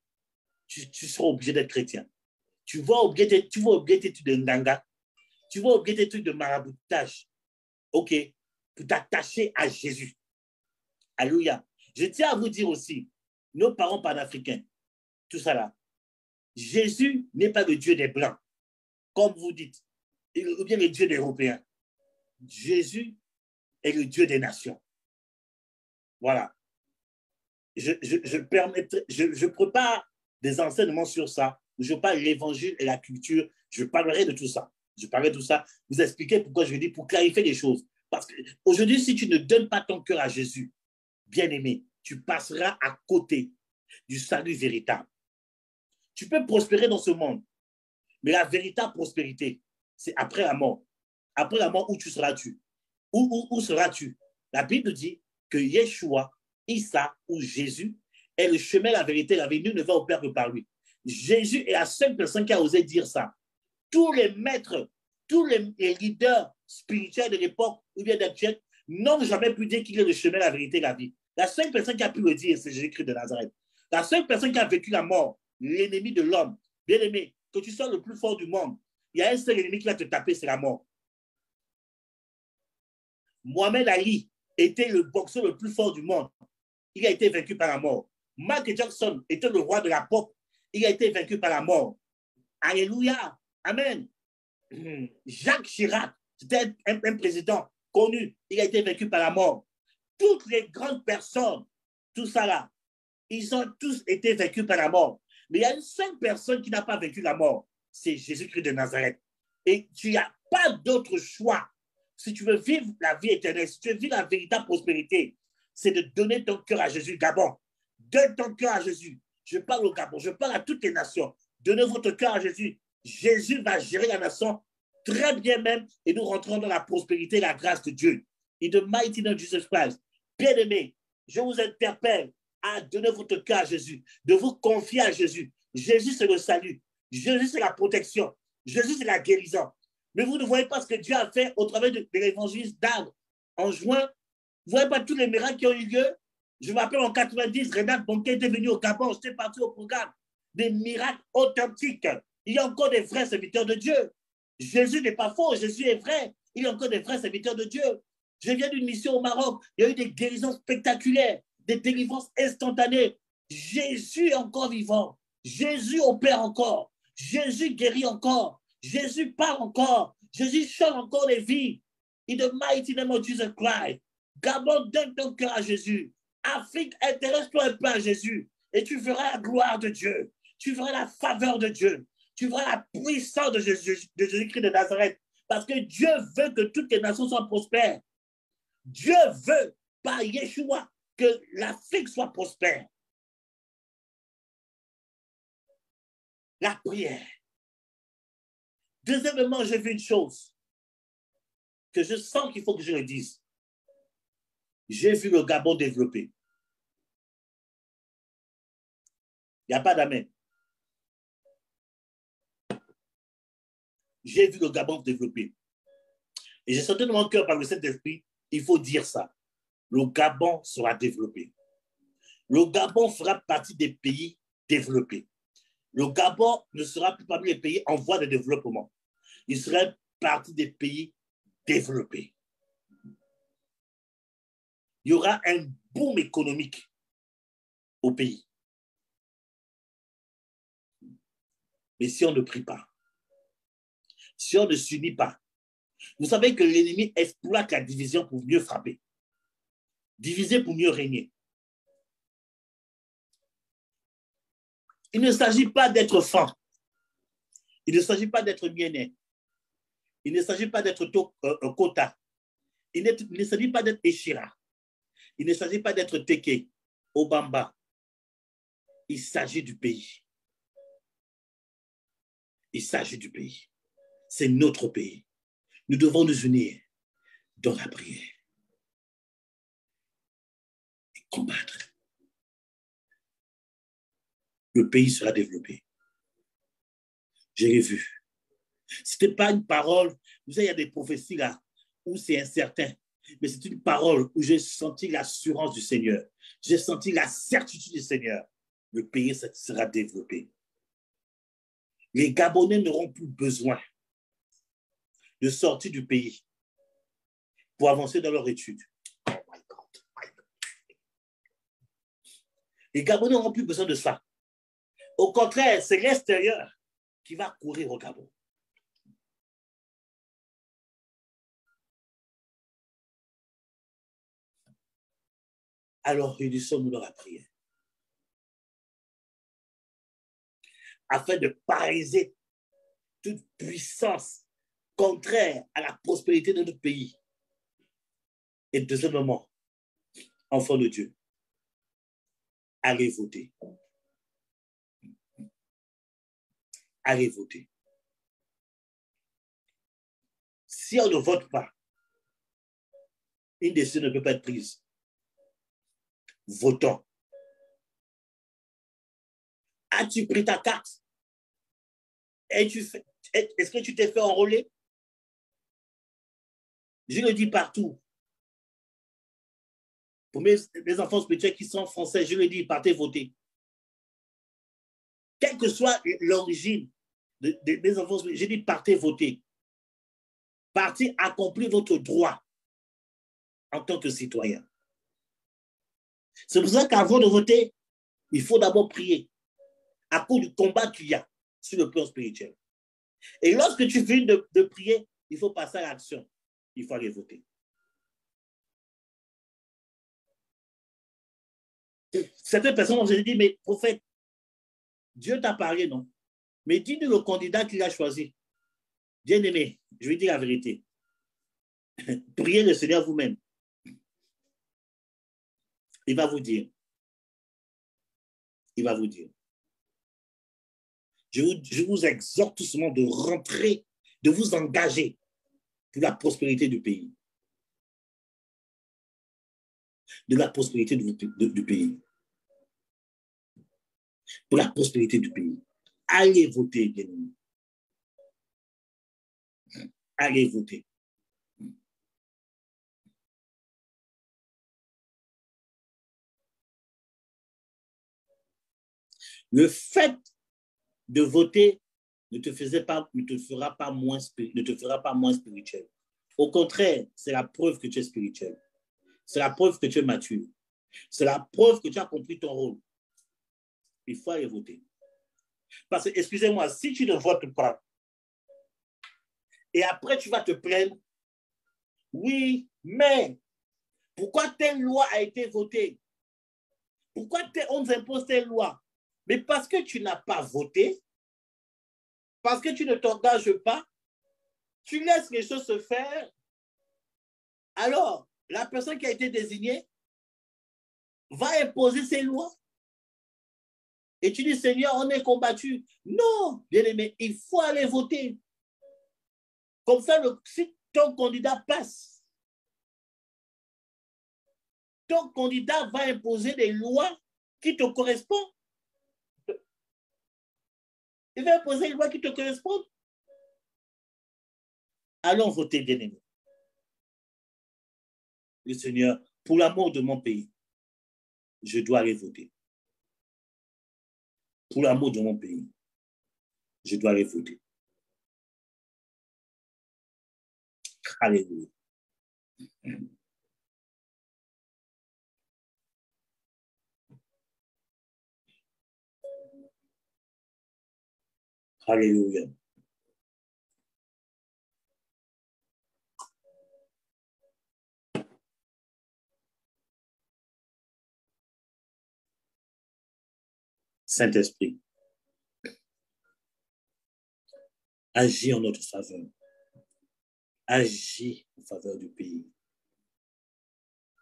Speaker 1: tu seras obligé d'être chrétien. Tu vas oublier tes trucs de Ndanga, tu vas oublier tes trucs de maraboutage. OK, pour t'attacher à Jésus. Alléluia. Je tiens à vous dire aussi, nos parents panafricains, tout ça là, Jésus n'est pas le Dieu des Blancs, comme vous dites, ou bien le Dieu des Européens. Jésus est le Dieu des nations. Voilà. Je prépare des enseignements sur ça. Je parle de l'évangile et la culture. Je parlerai de tout ça. Je parlerai de tout ça. Vous expliquer pourquoi je dis, pour clarifier les choses. Parce qu'aujourd'hui, si tu ne donnes pas ton cœur à Jésus, bien-aimé, tu passeras à côté du salut véritable. Tu peux prospérer dans ce monde, mais la véritable prospérité, c'est après la mort. Après la mort, où tu seras-tu? Où seras-tu? La Bible dit que Yeshua, Issa ou Jésus est le chemin, la vérité, la vie. Nul ne va au Père que par lui. Jésus est la seule personne qui a osé dire ça. Tous les maîtres, tous les leaders spirituels de l'époque ou bien d'actuel n'ont jamais pu dire qu'il est le chemin, la vérité, la vie. La seule personne qui a pu le dire, c'est Jésus-Christ de Nazareth. La seule personne qui a vécu la mort, l'ennemi de l'homme. Bien aimé, que tu sois le plus fort du monde, il y a un seul ennemi qui va te taper, c'est la mort. Mohamed Ali était le boxeur le plus fort du monde. Il a été vaincu par la mort. Michael Jackson était le roi de la pop. Il a été vaincu par la mort. Alléluia. Amen. Jacques Chirac, c'était un président connu. Il a été vaincu par la mort. Toutes les grandes personnes, tout ça là, ils ont tous été vaincus par la mort. Mais il y a une seule personne qui n'a pas vaincu la mort. C'est Jésus-Christ de Nazareth. Et tu n'as pas d'autre choix. Si tu veux vivre la vie éternelle, si tu veux vivre la véritable prospérité, c'est de donner ton cœur à Jésus. Gabon, donne ton cœur à Jésus. Je parle au Gabon, je parle à toutes les nations. Donnez votre cœur à Jésus. Jésus va gérer la nation très bien même et nous rentrons dans la prospérité et la grâce de Dieu. In the mighty name of Jesus Christ. Bien-aimés, je vous interpelle à donner votre cœur à Jésus, de vous confier à Jésus. Jésus, c'est le salut. Jésus, c'est la protection. Jésus, c'est la guérison. Mais vous ne voyez pas ce que Dieu a fait au travers de l'évangéliste d'Arles en juin. Vous ne voyez pas tous les miracles qui ont eu lieu. Je me rappelle en 90, Renat Bonquet était venu au Gabon, j'étais parti au programme. Des miracles authentiques. Il y a encore des vrais serviteurs de Dieu. Jésus n'est pas faux, Jésus est vrai. Il y a encore des vrais serviteurs de Dieu. Je viens d'une mission au Maroc. Il y a eu des guérisons spectaculaires, des délivrances instantanées. Jésus est encore vivant. Jésus opère encore. Jésus guérit encore. Jésus parle encore. Jésus change encore les vies. In the mighty name of Jesus Christ. Gabon, donne ton cœur à Jésus. Afrique, intéresse-toi un peu à Jésus. Et tu verras la gloire de Dieu. Tu verras la faveur de Dieu. Tu verras la puissance de Jésus-Christ de Nazareth. Parce que Dieu veut que toutes les nations soient prospères. Dieu veut, par Yeshua, que l'Afrique soit prospère. La prière. Deuxièmement, j'ai vu une chose que je sens qu'il faut que je le dise. J'ai vu le Gabon développer. Il n'y a pas d'amen. J'ai vu le Gabon développer. Et j'ai senti dans mon cœur par le Saint-Esprit, il faut dire ça. Le Gabon sera développé. Le Gabon fera partie des pays développés. Le Gabon ne sera plus parmi les pays en voie de développement. Il sera partie des pays développés. Il y aura un boom économique au pays. Mais si on ne prie pas, si on ne s'unit pas, vous savez que l'ennemi exploite la division pour mieux frapper. Diviser pour mieux régner. Il ne s'agit pas d'être fin. Il ne s'agit pas d'être bien-né. Il ne s'agit pas d'être quota. Il ne s'agit pas d'être échira. Il ne s'agit pas d'être teke. Obamba, il s'agit du pays. Il s'agit du pays. C'est notre pays. Nous devons nous unir dans la prière et combattre. Le pays sera développé. J'ai vu. Ce n'était pas une parole. Vous savez, il y a des prophéties là où c'est incertain. Mais c'est une parole où j'ai senti l'assurance du Seigneur. J'ai senti la certitude du Seigneur. Le pays sera développé. Les Gabonais n'auront plus besoin de sortir du pays pour avancer dans leur étude. Oh my God. Les Gabonais n'auront plus besoin de ça. Au contraire, c'est l'extérieur qui va courir au Gabon. Alors, unissons-nous dans la prière. Afin de paralyser toute puissance contraire à la prospérité de notre pays. Et deuxièmement, enfants de Dieu, allez voter. Allez voter. Si on ne vote pas, une décision ne peut pas être prise. Votons. As-tu pris ta carte? Est-ce que tu t'es fait enrôler? Je le dis partout. Pour mes enfants spirituels qui sont français, je le dis, partez voter. Quelle que soit l'origine des enfants spirituels, je dis, partez voter. Partez accomplir votre droit en tant que citoyen. C'est pour ça qu'avant de voter, il faut d'abord prier à cause du combat qu'il y a sur le plan spirituel. Et lorsque tu finis de prier, il faut passer à l'action. Il faut aller voter. Certaines personnes ont dit, mais prophète, Dieu t'a parlé, non? Mais dis-nous le candidat qu'il a choisi. Bien-aimé, je vais dire la vérité. Priez le Seigneur vous-même. Il va vous dire. Il va vous dire. Je vous exhorte tout simplement de rentrer, de vous engager pour la prospérité du pays. De la prospérité du pays. Pour la prospérité du pays. Allez voter, bien-aimé. Allez voter. Le fait de voter ne te fera pas moins spirituel. Au contraire, c'est la preuve que tu es spirituel. C'est la preuve que tu es mature. C'est la preuve que tu as compris ton rôle. Il faut aller voter. Parce que, excusez-moi, si tu ne votes pas, et après tu vas te plaindre, oui, mais pourquoi telle loi a été votée? Pourquoi on nous impose telle loi? Mais parce que tu n'as pas voté, parce que tu ne t'engages pas, tu laisses les choses se faire. Alors, la personne qui a été désignée va imposer ses lois. Et tu dis, Seigneur, on est combattu. Non, bien-aimé, il faut aller voter. Comme ça, si ton candidat passe, ton candidat va imposer des lois qui te correspondent. Il va imposer des lois qui te correspondent. Allons voter, bien-aimé. Le Seigneur, pour l'amour de mon pays, je dois aller voter. Pour l'amour de mon pays, je dois aller voter. Alléluia. Alléluia. Saint-Esprit, agis en notre faveur. Agis en faveur du pays.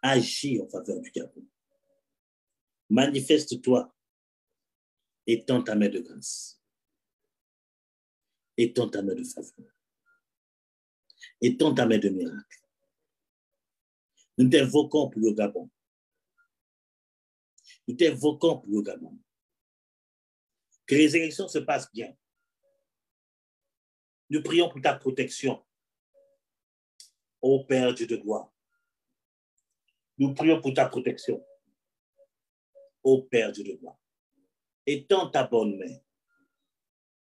Speaker 1: Agis en faveur du Gabon. Manifeste-toi. Étends ta main de grâce. Étends ta main de faveur. Étends ta main de miracle. Nous t'invoquons pour le Gabon. Nous t'invoquons pour le Gabon. Que les élections se passent bien. Nous prions pour ta protection. Ô Père Dieu de gloire. Nous prions pour ta protection. Ô Père Dieu de gloire. Étends ta bonne main.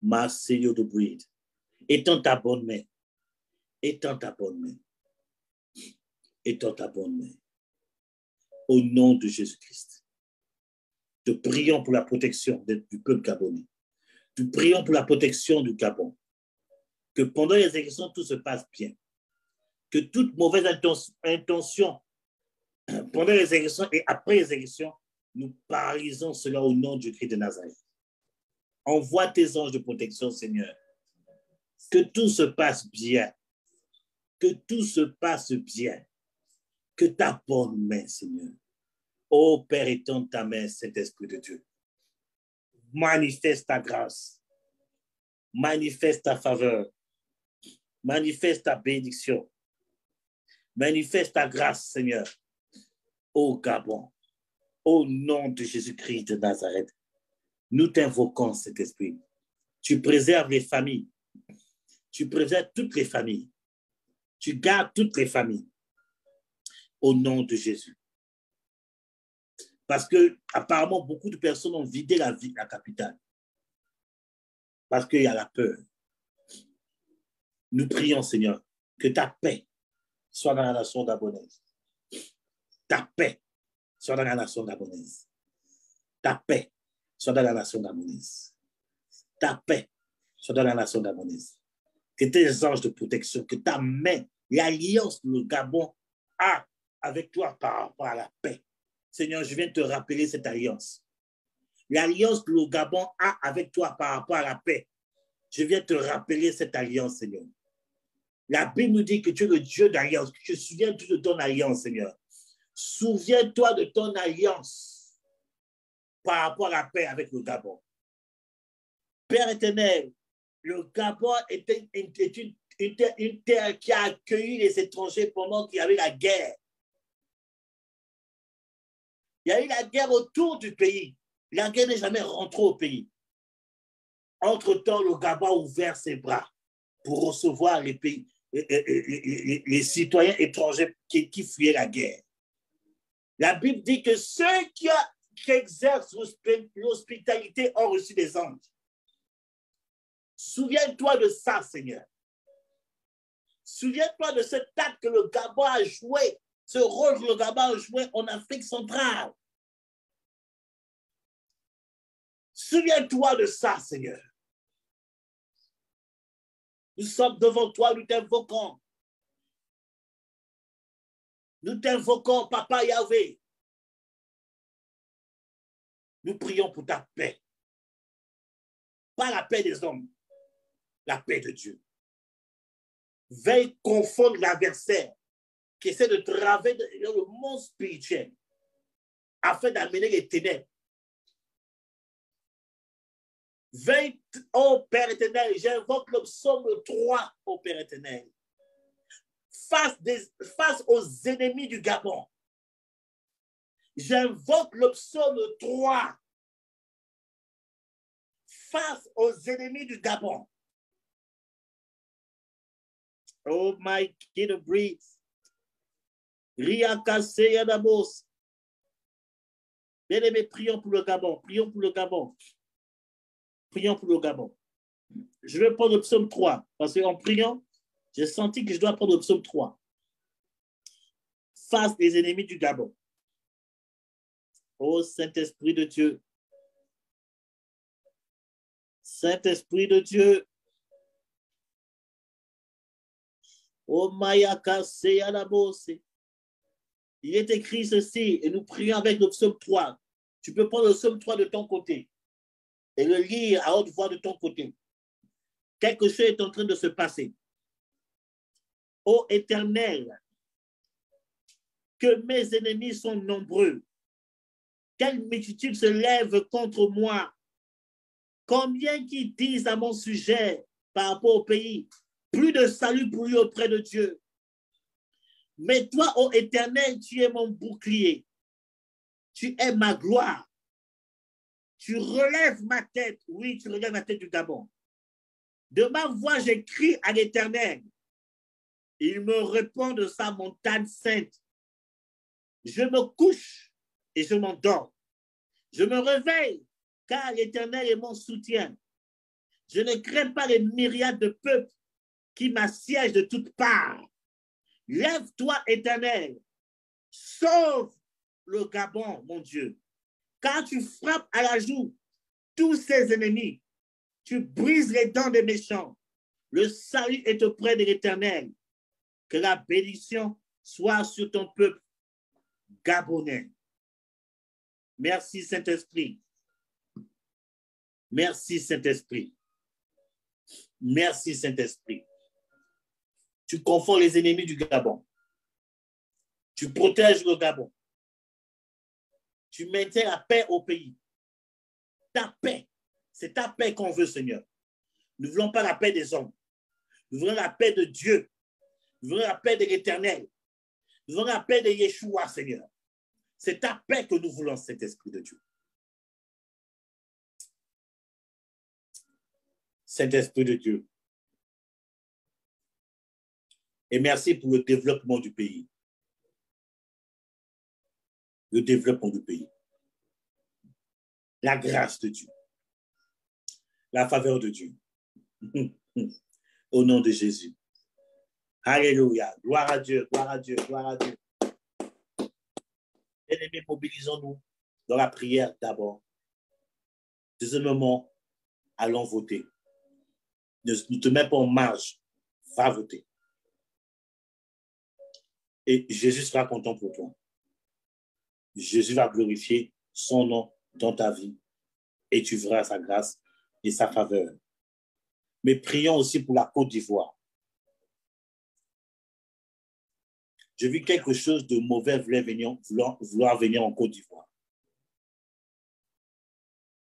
Speaker 1: Marseillot de Bride. Étends ta bonne main. Étends ta bonne main. Étends ta bonne main. Au nom de Jésus-Christ. Nous prions pour la protection du peuple gabonais. Nous prions pour la protection du Gabon. Que pendant les élections, tout se passe bien. Que toute mauvaise intention pendant les élections et après les élections, nous paralysons cela au nom du Christ de Nazareth. Envoie tes anges de protection, Seigneur. Que tout se passe bien. Que tout se passe bien. Que ta bonne main, Seigneur. Ô Père, étends ta main, Saint-Esprit de Dieu. Manifeste ta grâce. Manifeste ta faveur. Manifeste ta bénédiction. Manifeste ta grâce, Seigneur. Ô Gabon, au nom de Jésus-Christ de Nazareth, nous t'invoquons, cet esprit. Tu préserves les familles. Tu préserves toutes les familles. Tu gardes toutes les familles. Au nom de Jésus. Parce que, apparemment, beaucoup de personnes ont vidé la capitale. Parce qu'il y a la peur. Nous prions, Seigneur, que ta paix soit dans la nation gabonaise. Ta paix soit dans la nation gabonaise. Ta paix soit dans la nation gabonaise. Ta paix soit dans la nation gabonaise. Que tes anges de protection, que ta main, l'alliance que le Gabon a avec toi par rapport à la paix. Seigneur, je viens te rappeler cette alliance. L'alliance que le Gabon a avec toi par rapport à la paix. Je viens te rappeler cette alliance, Seigneur. La Bible nous dit que tu es le Dieu d'alliance. Que tu te souviens de ton alliance, Seigneur. Souviens-toi de ton alliance par rapport à la paix avec le Gabon. Père éternel, le Gabon est une terre qui a accueilli les étrangers pendant qu'il y avait la guerre. Il y a eu la guerre autour du pays. La guerre n'est jamais rentrée au pays. Entre-temps, le Gabon a ouvert ses bras pour recevoir les pays, les citoyens étrangers qui fuyaient la guerre. La Bible dit que ceux qui exercent l'hospitalité ont reçu des anges. Souviens-toi de ça, Seigneur. Souviens-toi de cet acte que le Gabon a joué, ce rôle que le Gabon a joué en Afrique centrale. Souviens-toi de ça, Seigneur. Nous sommes devant toi, nous t'invoquons. Nous t'invoquons, Papa Yahvé. Nous prions pour ta paix. Pas la paix des hommes, la paix de Dieu. Veille confondre l'adversaire qui essaie de travailler dans le monde spirituel afin d'amener les ténèbres. Veille, ô Père éternel, j'invoque le psaume 3, ô Père éternel. Face aux ennemis du Gabon. J'invoque le psaume 3. Face aux ennemis du Gabon. Oh my kid of breeze. Riakase Yadabos. Bien-aimés, prions pour le Gabon. Prions pour le Gabon. Prions pour le Gabon. Je vais prendre le psaume 3. Parce qu'en priant, j'ai senti que je dois prendre le psaume 3. Face des ennemis du Gabon. Oh Saint-Esprit de Dieu. Saint-Esprit de Dieu. Oh Mayaka Seyalabose. Il est écrit ceci et nous prions avec le psaume 3. Tu peux prendre le psaume 3 de ton côté et le lire à haute voix de ton côté. Quelque chose est en train de se passer. Ô Éternel, que mes ennemis sont nombreux, Quelle multitude se lève contre moi? Combien qui disent à mon sujet par rapport au pays? Plus de salut pour lui auprès de Dieu. Mais toi, ô Éternel, tu es mon bouclier. Tu es ma gloire. Tu relèves ma tête. Oui, tu relèves ma tête du Gabon. De ma voix, j'écris à l'Éternel. Il me répond de sa montagne sainte. Je me couche et je m'endors. Je me réveille, car l'Éternel est mon soutien. Je ne crains pas les myriades de peuples qui m'assiègent de toutes parts. Lève-toi, Éternel. Sauve le Gabon, mon Dieu. Car tu frappes à la joue tous ses ennemis. Tu brises les dents des méchants. Le salut est auprès de l'Éternel. Que la bénédiction soit sur ton peuple gabonais. Merci, Saint-Esprit. Merci, Saint-Esprit. Merci, Saint-Esprit. Tu confonds les ennemis du Gabon. Tu protèges le Gabon. Tu maintiens la paix au pays. Ta paix, c'est ta paix qu'on veut, Seigneur. Nous ne voulons pas la paix des hommes. Nous voulons la paix de Dieu. Nous voulons la paix de l'Éternel. Nous voulons la paix de Yeshua, Seigneur. C'est ta paix que nous voulons, cet Esprit de Dieu. Saint-Esprit de Dieu. Et merci pour le développement du pays. Le développement du pays. La grâce de Dieu. La faveur de Dieu. Au nom de Jésus. Alléluia. Gloire à Dieu, gloire à Dieu, gloire à Dieu. Bien-aimés, mobilisons-nous dans la prière d'abord. Deuxièmement, allons voter. Ne te mets pas en marge. Va voter. Et Jésus sera content pour toi. Jésus va glorifier son nom dans ta vie et tu verras sa grâce et sa faveur. Mais prions aussi pour la Côte d'Ivoire. J'ai vu quelque chose de mauvais vouloir venir en Côte d'Ivoire.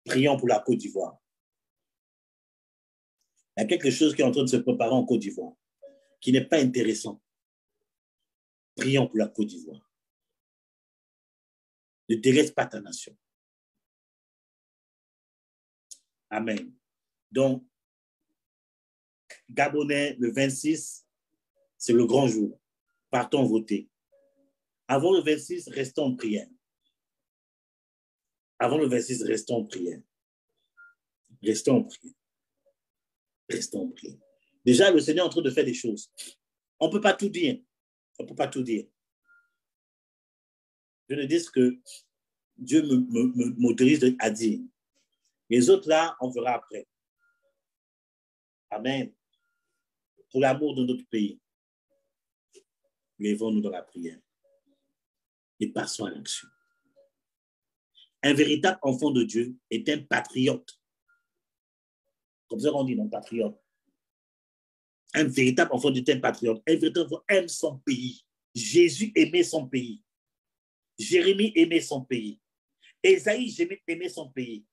Speaker 1: Prions pour la Côte d'Ivoire. Il y a quelque chose qui est en train de se préparer en Côte d'Ivoire qui n'est pas intéressant. Prions pour la Côte d'Ivoire. Ne délaisse pas ta nation. Amen. Donc, Gabonais, le 26, c'est le grand jour. Partons voter. Avant le 26, restons en prière. Avant le 26, restons en prière. Restons en prière. Restons en prière. Déjà, le Seigneur est en train de faire des choses. On ne peut pas tout dire. On ne peut pas tout dire. Je ne dis ce que Dieu m'autorise à dire. Les autres là, on verra après. Amen. Pour l'amour de notre pays, lèvons-nous dans la prière et passons à l'action. Un véritable enfant de Dieu est un patriote. Comme ça on dit, non, patriote. Un véritable enfant de Dieu est un patriote. Un véritable enfant aime son pays. Jésus aimait son pays. Jérémie aimait son pays. Ésaïe aimait son pays.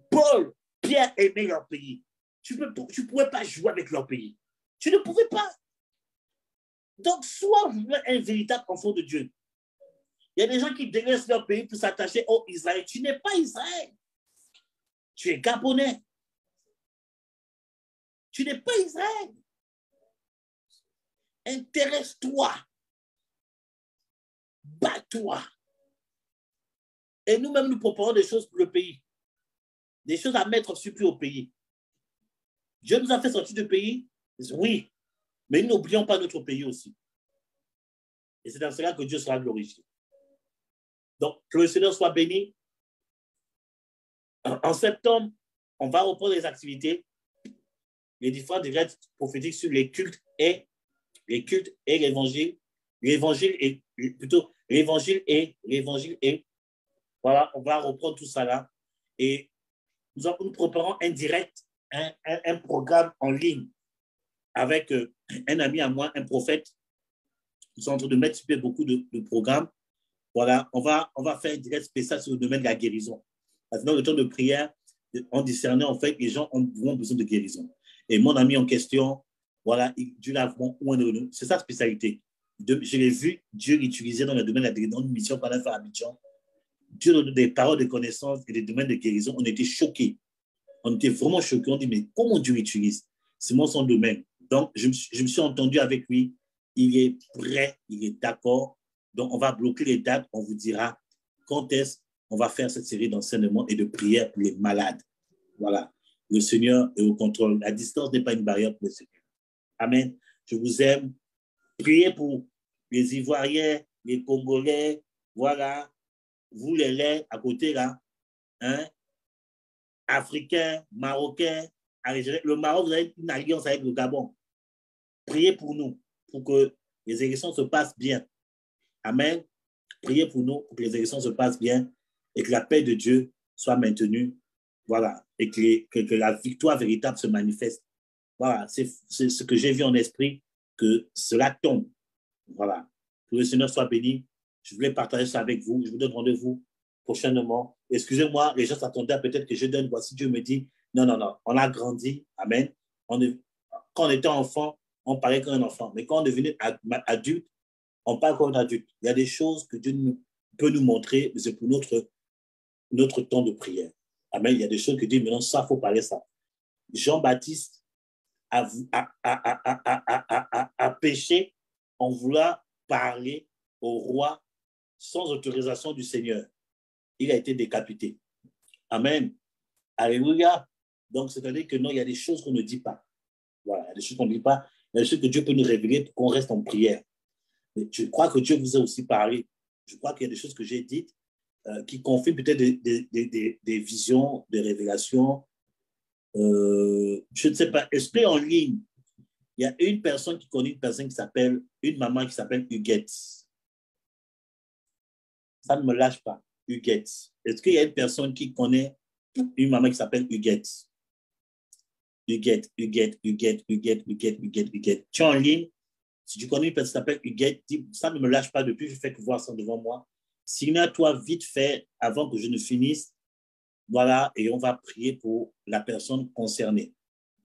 Speaker 1: Paul, Pierre aimait leur pays. Tu ne pouvais pas jouer avec leur pays. Tu ne pouvais pas. Donc, sois un véritable enfant de Dieu. Il y a des gens qui délaissent leur pays pour s'attacher au Israël. Tu n'es pas Israël. Tu es Gabonais. Tu n'es pas Israël. Intéresse-toi. Bats-toi. Et nous-mêmes, nous préparons des choses pour le pays. Des choses à mettre sur pied au pays. Dieu nous a fait sortir du pays. Oui. Mais n'oublions pas notre pays aussi. Et c'est dans cela que Dieu sera glorifié. Donc, que le Seigneur soit béni. En septembre, on va reprendre les activités, les différents degrés prophétiques sur les cultes et l'évangile. L'évangile et voilà, on va reprendre tout ça là. Et nous préparons un direct, un programme en ligne avec un ami à moi, un prophète. Nous sommes en train de mettre sur pied beaucoup de programmes Voilà, on va faire un direct spécial sur le domaine de la guérison. Parce que dans le temps de prière, on discernait en fait les gens ont besoin de guérison. Et mon ami en question, voilà, Dieu l'a vraiment, c'est sa spécialité. Je l'ai vu, Dieu l'utilisait dans le domaine de la guérison, dans une mission qu'on a fait à Abidjan. Dieu donne des paroles de connaissance et des domaines de guérison. On était choqués. On était vraiment choqués. On dit, mais comment Dieu l'utilise? C'est mon son domaine. Donc, je me suis entendu avec lui. Il est prêt, il est d'accord. Donc, on va bloquer les dates. On vous dira quand est-ce qu'on va faire cette série d'enseignements et de prières pour les malades. Voilà. Le Seigneur est au contrôle. La distance n'est pas une barrière pour le Seigneur. Amen. Je vous aime. Priez pour les Ivoiriens, les Congolais. Voilà. Vous les laits à côté là. Hein? Africains, Marocains, Algériens. Le Maroc, vous avez une alliance avec le Gabon. Priez pour nous, pour que les élections se passent bien. Amen. Priez pour nous, pour que les élections se passent bien et que la paix de Dieu soit maintenue. Voilà. Et que la victoire véritable se manifeste. Voilà. C'est ce que j'ai vu en esprit, que cela tombe. Voilà. Que le Seigneur soit béni. Je voulais partager ça avec vous. Je vous donne rendez-vous prochainement. Excusez-moi, les gens s'attendaient peut-être que je donne. Voici, Dieu me dit, non, non, non. On a grandi. Amen. Quand on était enfant, on parlait comme un enfant. Mais quand on est devenu adulte, on parle comme un adulte. Il y a des choses que Dieu peut nous montrer, mais c'est pour notre temps de prière. Amen. Il y a des choses que Dieu dit, maintenant, ça, il faut parler ça. Jean-Baptiste a péché en voulant parler au roi sans autorisation du Seigneur. Il a été décapité. Amen. Alléluia. Donc, c'est-à-dire que non, il y a des choses qu'on ne dit pas. Voilà, il y a des choses qu'on ne dit pas. Il y a des choses que Dieu peut nous révéler pour qu'on reste en prière. Mais je crois que Dieu vous a aussi parlé. Je crois qu'il y a des choses que j'ai dites qui confirment peut-être des visions, des révélations. Je ne sais pas. Est-ce qu'en ligne, il y a une personne qui connaît une maman qui s'appelle Huguette? Ça ne me lâche pas. Huguette. Est-ce qu'il y a une personne qui connaît une maman qui s'appelle Huguette? Huguette. Tu es en ligne? Si tu connais une personne qui s'appelle Huguette, ça ne me lâche pas depuis, je fais que voir ça devant moi. Signe-toi vite fait avant que je ne finisse. Voilà, et on va prier pour la personne concernée.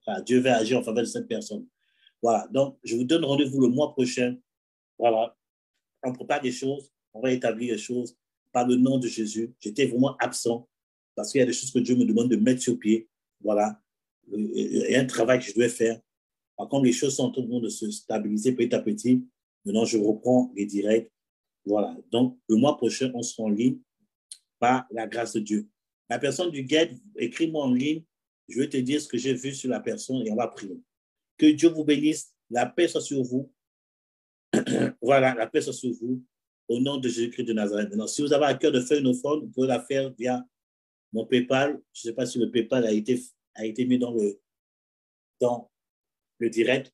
Speaker 1: Voilà, Dieu va agir en faveur de cette personne. Voilà, donc je vous donne rendez-vous le mois prochain. Voilà, on prépare des choses, on va établir les choses par le nom de Jésus. J'étais vraiment absent parce qu'il y a des choses que Dieu me demande de mettre sur pied. Voilà, il y a un travail que je dois faire. Par contre, les choses sont en train de se stabiliser petit à petit. Maintenant, je reprends les directs. Voilà, donc le mois prochain, on sera en ligne par la grâce de Dieu. La personne du guide, écris-moi en ligne. Je vais te dire ce que j'ai vu sur la personne et on va prier. Que Dieu vous bénisse. La paix soit sur vous. Voilà, la paix soit sur vous. Au nom de Jésus-Christ de Nazareth. Maintenant, si vous avez à cœur de faire une offrande, vous pouvez la faire via mon PayPal. Je ne sais pas si le PayPal a été mis dans le direct.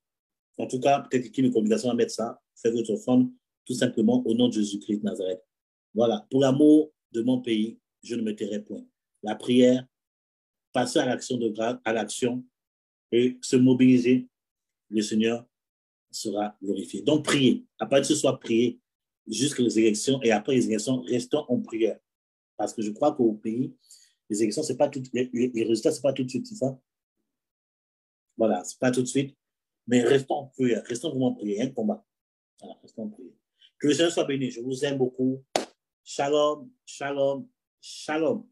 Speaker 1: En tout cas, peut-être qu'il y a une combinaison à mettre ça. Faites votre offrande tout simplement au nom de Jésus-Christ de Nazareth. Voilà. Pour l'amour de mon pays, je ne me tairai point. La prière, passer à l'action de grâce, à l'action et se mobiliser, le Seigneur sera glorifié. Donc, priez. Après ce soir, priez jusqu'à les élections et après les élections, restons en prière. Parce que je crois qu'au pays, les élections, c'est pas tout, les résultats, c'est pas tout de suite, c'est ça? Voilà, c'est pas tout de suite. Mais restons en prière. Restons vraiment en prière. Il y a un combat. Voilà, restons en prière. Que le Seigneur soit béni. Je vous aime beaucoup. Shalom, shalom, shalom.